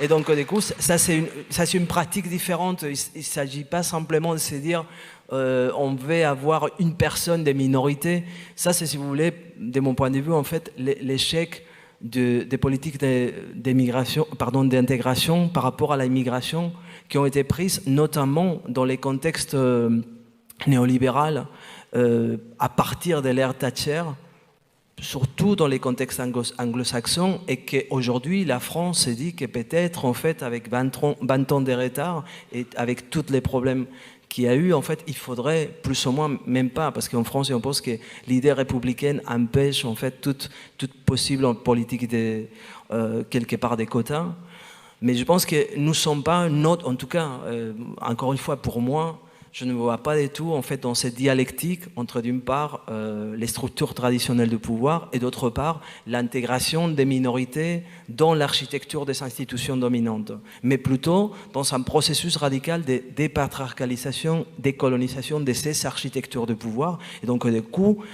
Et donc, du coup, ça c'est une pratique différente. Il ne s'agit pas simplement de se dire on veut avoir une personne des minorités. Ça, c'est, si vous voulez, de mon point de vue, en fait, l'échec des politiques d'intégration par rapport à l'immigration qui ont été prises notamment dans les contextes néolibéraux à partir de l'ère Thatcher. surtout dans les contextes anglo-saxons, et qu'aujourd'hui, la France s'est dit que peut-être, en fait, avec 20 ans de retard, et avec tous les problèmes qu'il y a eu, en fait, il faudrait plus ou moins, même pas, parce qu'en France, on pense que l'idée républicaine empêche, en fait, toute possible politique quelque part des quotas. Mais je pense que nous ne sommes pas, en tout cas, encore une fois, pour moi, je ne vois pas du tout, en fait, dans cette dialectique entre, d'une part, les structures traditionnelles de pouvoir et, d'autre part, l'intégration des minorités dans l'architecture des institutions dominantes, mais plutôt dans un processus radical de dépatriarcalisation, décolonisation de ces architectures de pouvoir, et donc, du coup,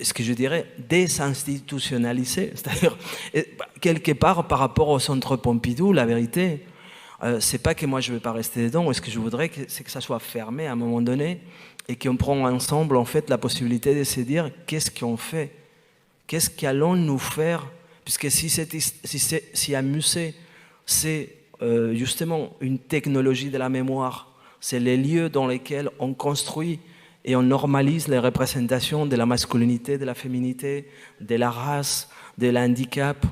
ce que je dirais, désinstitutionnaliser, c'est-à-dire, quelque part, par rapport au centre Pompidou, la vérité, c'est pas que moi je ne veux pas rester dedans, ce que je voudrais, c'est que ça soit fermé à un moment donné et qu'on prenne ensemble en fait la possibilité de se dire qu'est-ce qu'on fait, qu'est-ce qu'allons-nous faire, puisque si un musée c'est justement une technologie de la mémoire, c'est les lieux dans lesquels on construit et on normalise les représentations de la masculinité, de la féminité, de la race, de l'handicap,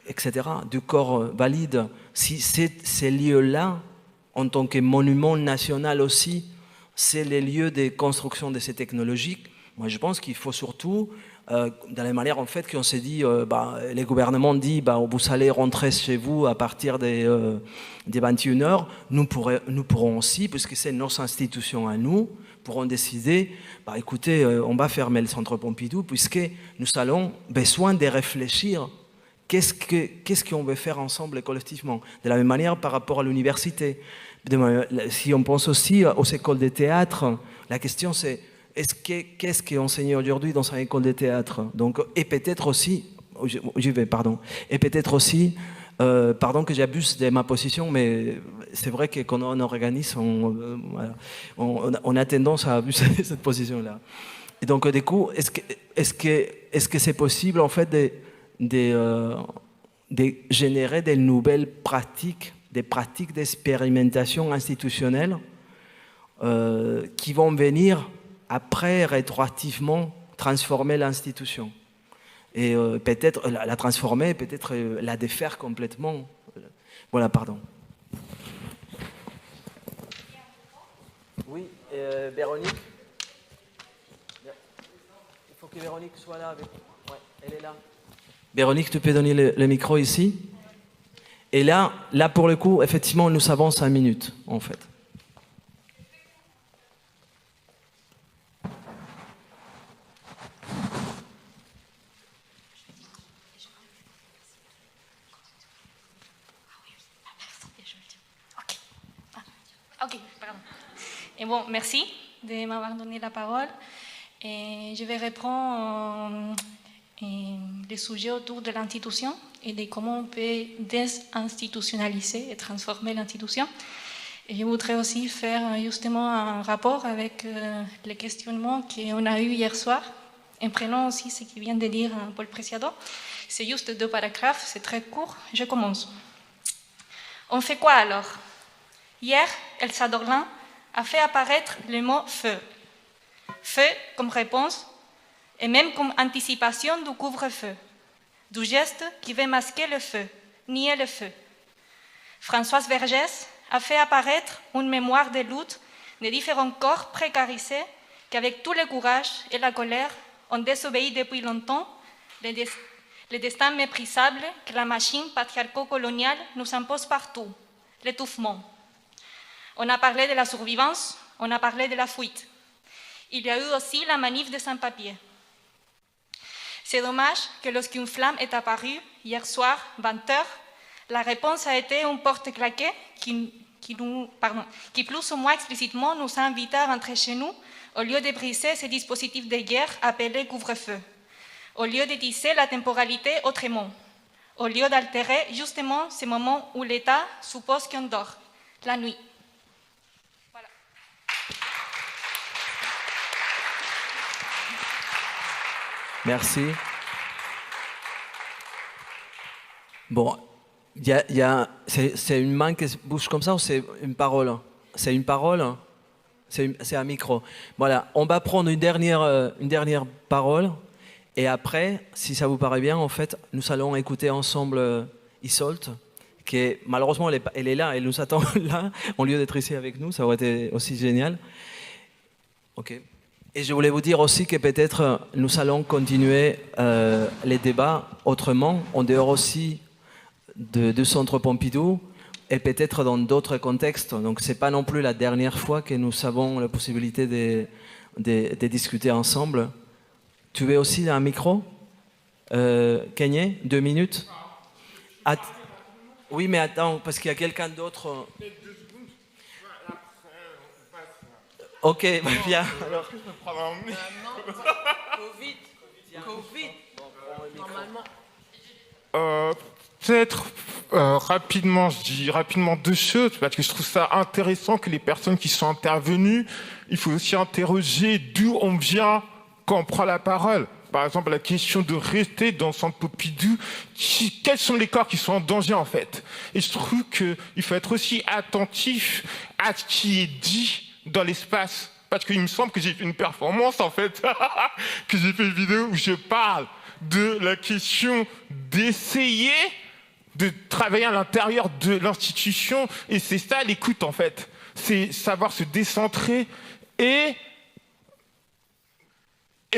etc., du corps valide. Si ces lieux-là, en tant que monument national aussi, c'est les lieux de construction de ces technologies, moi je pense qu'il faut surtout, dans la manière en fait qu'on s'est dit, les gouvernements disent vous allez rentrer chez vous à partir des 21h, nous pourrons aussi, puisque c'est nos institutions à nous, pourront décider, écoutez, on va fermer le centre Pompidou, puisque nous avons besoin de réfléchir. Qu'est-ce qu'on veut faire ensemble et collectivement? De la même manière par rapport à l'université. Si on pense aussi aux écoles de théâtre, la question c'est qu'est-ce qui est enseigné aujourd'hui dans une école de théâtre? Donc, et peut-être aussi, et peut-être aussi, pardon que j'abuse de ma position, mais c'est vrai que quand on organise, on a tendance à abuser de cette position-là. Et donc, du coup, est-ce que c'est possible en fait de générer des nouvelles pratiques, des pratiques d'expérimentation institutionnelle qui vont venir après rétroactivement transformer l'institution et peut-être la transformer, peut-être la défaire complètement. Voilà, pardon. Oui, Véronique. Il faut que Véronique soit là. Ouais, elle est là. Véronique, tu peux donner le micro ici. Et là, pour le coup, effectivement, nous avons 5 minutes, en fait. Ok, pardon. Et bon, merci de m'avoir donné la parole. Et je vais reprendre les sujets autour de l'institution et de comment on peut désinstitutionnaliser et transformer l'institution. Et je voudrais aussi faire justement un rapport avec les questionnements qu'on a eus hier soir, en prenant aussi ce qui vient de dire Paul Preciado. C'est juste 2 paragraphes, c'est très court. Je commence. On fait quoi alors? Hier, Elsa Dorlin a fait apparaître le mot « feu ». Feu comme réponse et même comme anticipation du couvre-feu, du geste qui veut masquer le feu, nier le feu. Françoise Vergès a fait apparaître une mémoire de lutte de différents corps précarisés qui, avec tout le courage et la colère, ont désobéi depuis longtemps le destin méprisable que la machine patriarco-coloniale nous impose partout, l'étouffement. On a parlé de la survivance, on a parlé de la fuite. Il y a eu aussi la manif des sans-papiers. C'est dommage que lorsqu'une flamme est apparue, hier soir, 20h, la réponse a été une porte claquée qui plus ou moins explicitement nous a invités à rentrer chez nous au lieu de briser ces dispositifs de guerre appelés couvre-feu, au lieu de tisser la temporalité autrement, au lieu d'altérer justement ces moments où l'État suppose qu'on dort, la nuit. Voilà. Merci. Bon, c'est une main qui bouge comme ça ou c'est une parole? C'est une parole? C'est un micro. Voilà, on va prendre une dernière parole Et après, si ça vous paraît bien, en fait, nous allons écouter ensemble Isolde, qui est, malheureusement, elle est là, elle nous attend là, au lieu d'être ici avec nous, ça aurait été aussi génial. Ok. Et je voulais vous dire aussi que peut-être nous allons continuer les débats autrement, en dehors aussi du Centre Pompidou, et peut-être dans d'autres contextes. Donc ce n'est pas non plus la dernière fois que nous avons la possibilité de discuter ensemble. Tu veux aussi un micro Kenyé, 2 minutes. Oui, mais attends, parce qu'il y a quelqu'un d'autre. Ok, bien. Alors, Covid. Normalement. Peut-être rapidement, je dis rapidement 2 choses, parce que je trouve ça intéressant que les personnes qui sont intervenues, il faut aussi interroger d'où on vient quand on prend la parole. Par exemple, la question de rester dans le Centre Pompidou, quels sont les corps qui sont en danger en fait? Et je trouve qu'il faut être aussi attentif à ce qui est dit dans l'espace. Parce qu'il me semble que j'ai fait une performance en fait, que j'ai fait une vidéo où je parle de la question d'essayer de travailler à l'intérieur de l'institution. Et c'est ça l'écoute en fait. C'est savoir se décentrer et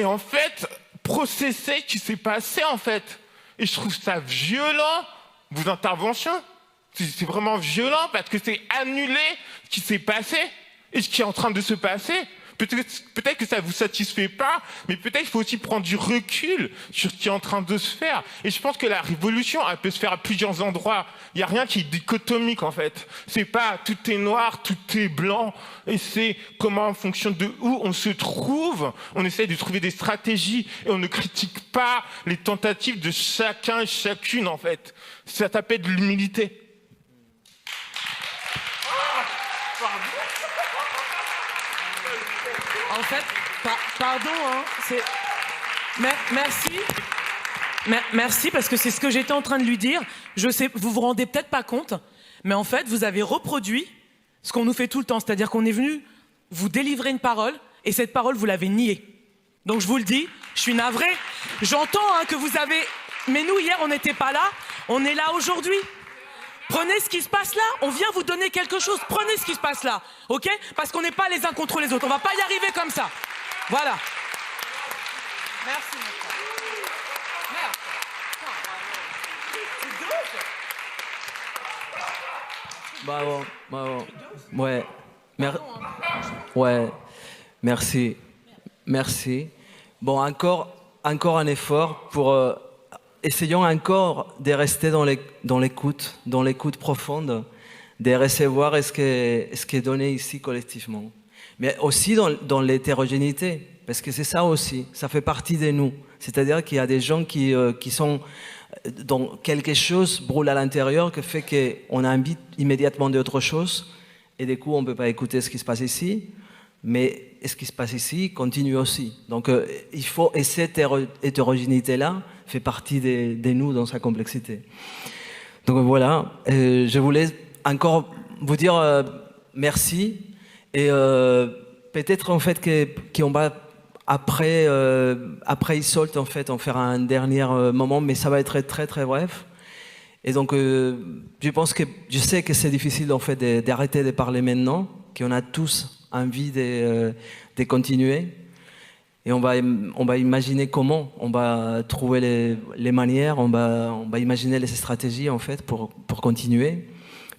en fait processer ce qui s'est passé en fait. Et je trouve ça violent, vos interventions. C'est vraiment violent parce que c'est annuler ce qui s'est passé et ce qui est en train de se passer. Peut-être que ça ne vous satisfait pas, mais peut-être qu'il faut aussi prendre du recul sur ce qui est en train de se faire. Et je pense que la révolution, elle peut se faire à plusieurs endroits. Il n'y a rien qui est dichotomique, en fait. C'est pas tout est noir, tout est blanc. Et c'est comment, en fonction de où on se trouve, on essaie de trouver des stratégies et on ne critique pas les tentatives de chacun et chacune, en fait. Ça s'appelle de l'humilité. En fait, pardon, hein, merci. Merci, parce que c'est ce que j'étais en train de lui dire. Je sais, vous vous rendez peut-être pas compte, mais en fait, vous avez reproduit ce qu'on nous fait tout le temps. C'est-à-dire qu'on est venu vous délivrer une parole, et cette parole, vous l'avez niée. Donc je vous le dis, je suis navrée. J'entends que vous avez... Mais nous, hier, on n'était pas là. On est là aujourd'hui. Prenez ce qui se passe là, on vient vous donner quelque chose, prenez ce qui se passe là, ok? Parce qu'on n'est pas les uns contre les autres, on va pas y arriver comme ça. Voilà. Merci, Bravo. Ouais. Ouais. Merci. Bon, encore un effort pour... essayons encore de rester dans l'écoute profonde, de recevoir ce qui est donné ici collectivement. Mais aussi dans l'hétérogénéité, parce que c'est ça aussi, ça fait partie de nous. C'est-à-dire qu'il y a des gens qui sont dans quelque chose brûle à l'intérieur, qui fait qu'on a envie immédiatement d'autre chose, et du coup on ne peut pas écouter ce qui se passe ici, mais ce qui se passe ici continue aussi. Donc il faut, et cette hétérogénéité-là fait partie de nous dans sa complexité. Donc voilà, je voulais encore vous dire merci, et peut-être en fait qu'on va après Isolde en fait on fera un dernier moment, mais ça va être très très bref. Et donc je sais que c'est difficile en fait d'arrêter de parler maintenant, qu'on a tous envie de continuer. Et on va imaginer comment, on va trouver les manières, on va imaginer les stratégies en fait pour continuer.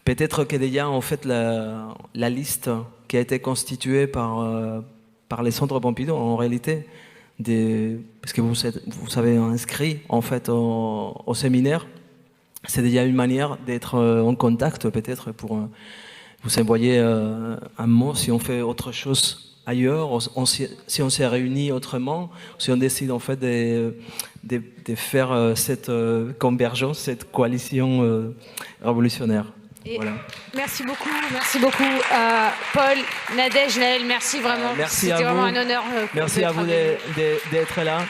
Peut-être que déjà en fait la liste qui a été constituée par les centres Pompidou en réalité, parce que vous avez inscrit en fait au séminaire, c'est déjà une manière d'être en contact peut-être pour vous envoyer un mot si on fait autre chose ailleurs, si on s'est réunis autrement, si on décide en fait de faire cette convergence, cette coalition révolutionnaire. Voilà. Merci beaucoup Paul, Nadège, Naël, merci vraiment. Merci à vous. C'était vraiment un honneur. Merci à vous d'être là.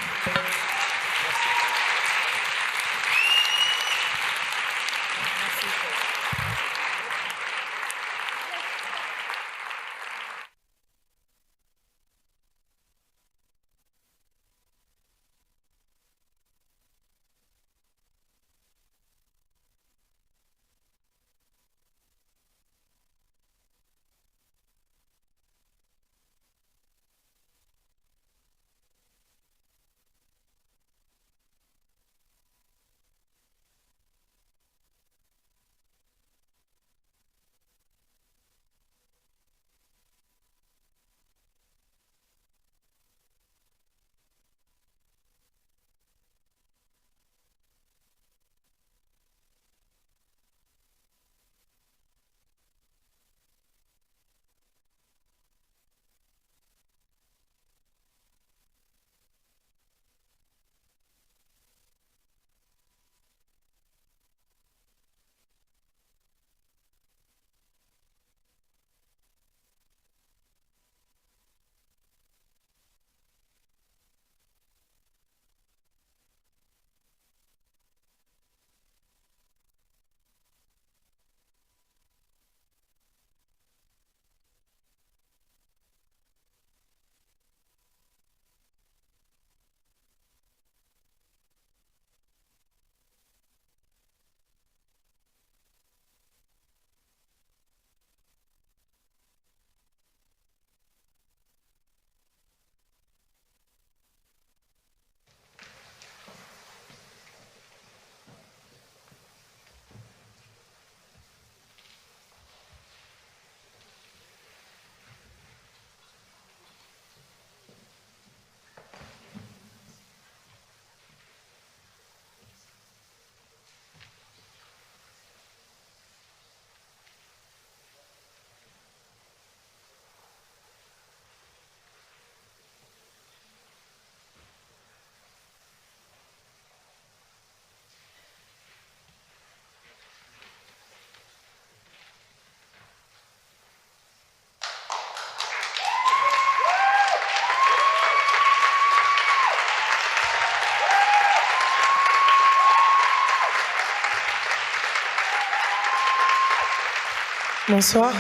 Bonsoir.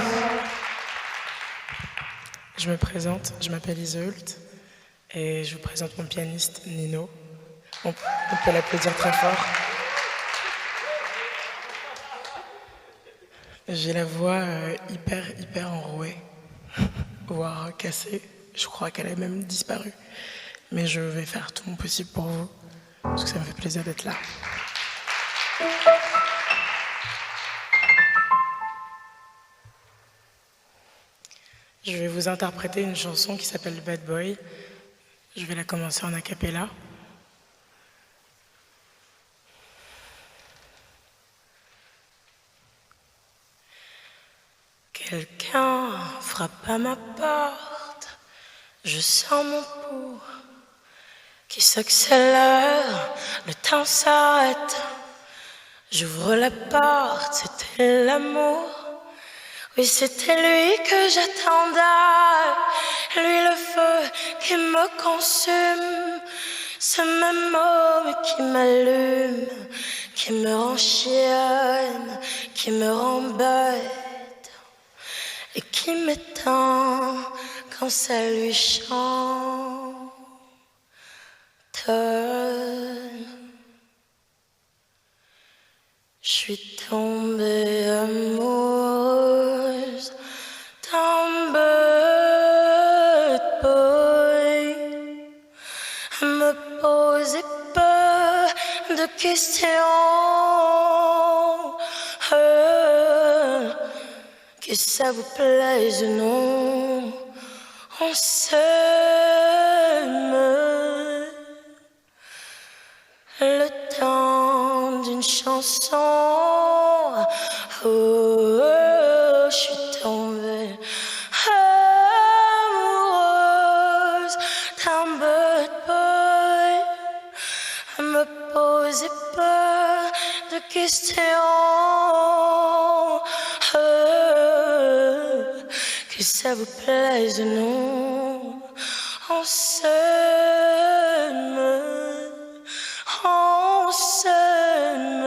Je me présente, je m'appelle Iseult et je vous présente mon pianiste Nino. On peut l'applaudir très fort. J'ai la voix hyper enrouée, voire cassée. Je crois qu'elle a même disparu. Mais je vais faire tout mon possible pour vous, parce que ça me fait plaisir d'être là. Je vais vous interpréter une chanson qui s'appelle Bad Boy. Je vais la commencer en a cappella. Quelqu'un frappe à ma porte, je sens mon pouls qui s'accélère, le temps s'arrête. J'ouvre la porte, c'était l'amour. Oui, c'était lui que j'attendais, lui le feu qui me consume, ce même homme qui m'allume, qui me rend chienne, qui me rend bête et qui m'éteint quand ça lui chante. Je suis tombée amoureuse d'un bad boy. Me posez pas de questions, que ça vous plaise ou non, on s'aime. Le temps d'une chanson, je suis tombée amoureuse d'un bad boy. Me posez pas de questions, que ça vous plaise ou non, on s'aime. On s'aime.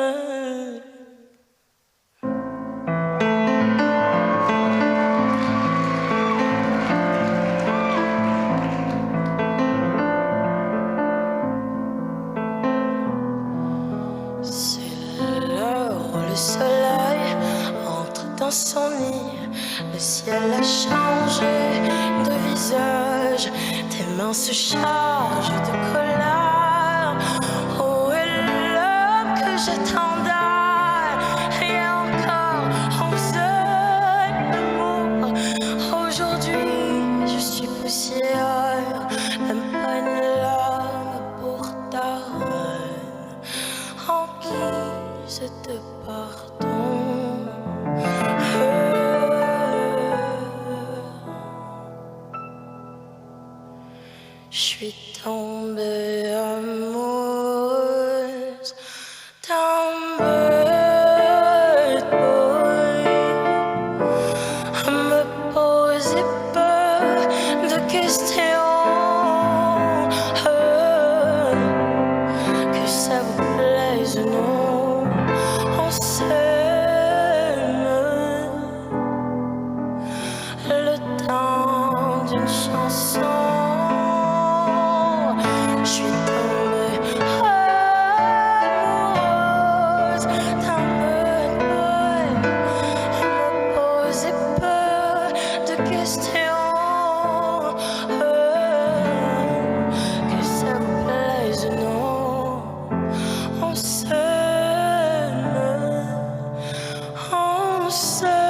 C'est l'heure où le soleil entre dans son nid. Le ciel a changé de visage. Tes mains se chargent de colère. J'attendais, et encore on faisait l'amour. Aujourd'hui je suis poussière, même pas une larme pour ta reine. En guise de pardon, je suis tombée amoureuse d'un bad boy. Me posez pas de questions, que ça vous plaise ou non, on s'aime. Le temps d'une chanson, je suis tombée amoureuse d'un bad boy. Me posez pas de questions, que ça vous plaise ou non, on s'aime, on s'aime.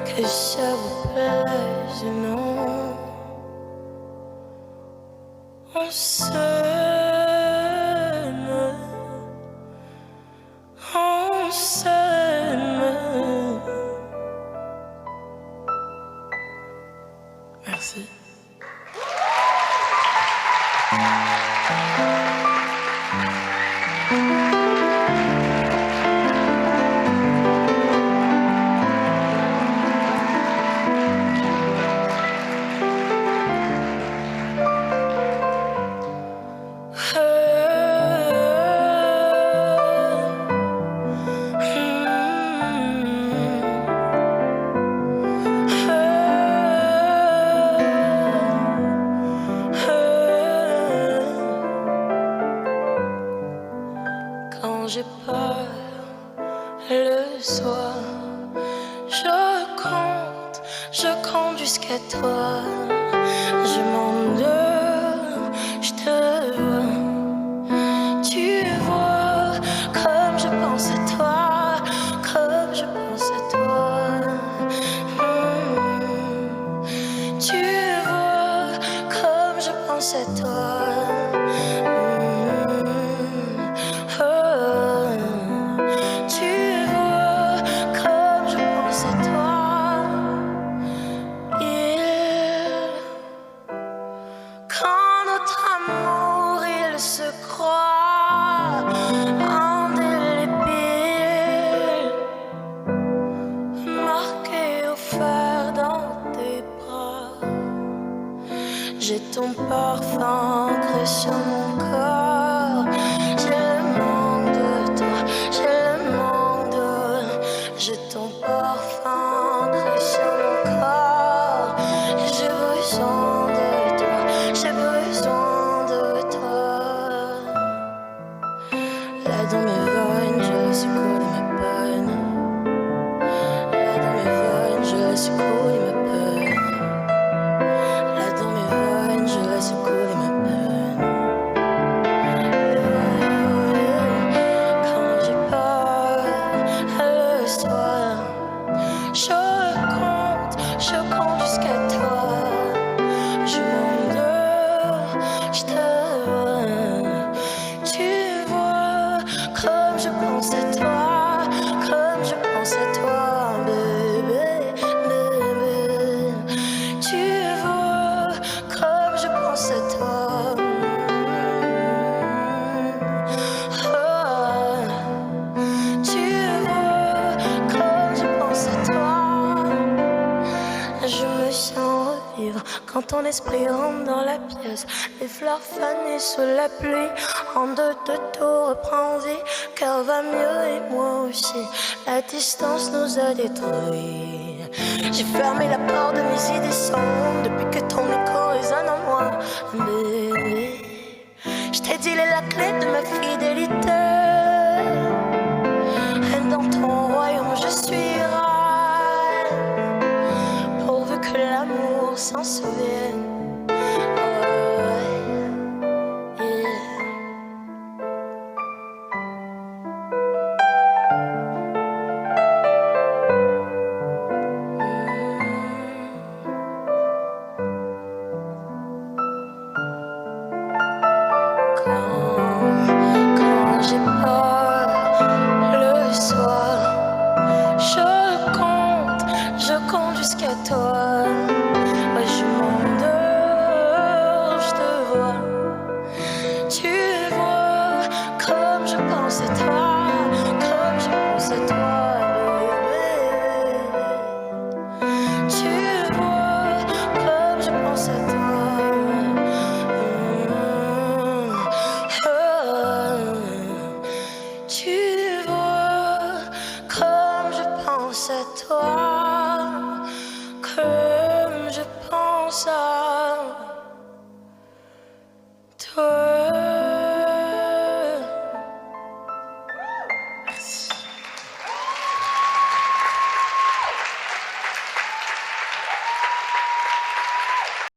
Que ça vous plaise ou non, On s'aime, on s'aime. Merci. Quand j'ai peur le soir, je compte jusqu'à toi. Je m'endors, je te vois. Tu vois comme je pense à toi, comme je pense à toi. Tu vois comme je pense à toi. J'ai ton parfum ancré sur mon corps. J'ai le manque de toi, j'ai le manque de. J'ai ton parfum ancré sur mon corps. J'ai besoin de toi, j'ai besoin de toi. Là dans mes veines, je laisse couler ma peine. Là dans mes veines, je laisse couler ma peine. Je laisse couler ma peine. Quand j'ai peur le soir, je compte jusqu'à toi. Je m'endors, je te vois. Tu vois comme je pense à toi, comme je pense à toi, bébé, bébé. Tu vois comme je pense à toi. Tu vois comme je pense à toi. Je me sens revivre quand ton esprit rentre dans la pièce. Les fleurs fanées sous la pluie. En deux de tout reprend vie. Cœur va mieux et moi aussi. La distance nous a détruits. J'ai fermé la porte de mes idées sombres depuis que ton écho résonne en moi, bébé. Je t'ai dit la clé de ma fidélité. Et dans ton royaume je suis reine, pourvu que l'amour s'en souvienne. Quand j'ai peur le soir, je compte jusqu'à toi. Ouais, je m'endors, je te vois. Tu vois comme je pense à toi, comme je pense à toi, bébé. Tu vois comme je pense à toi. Tu vois comme je pense à toi, comme je pense à toi.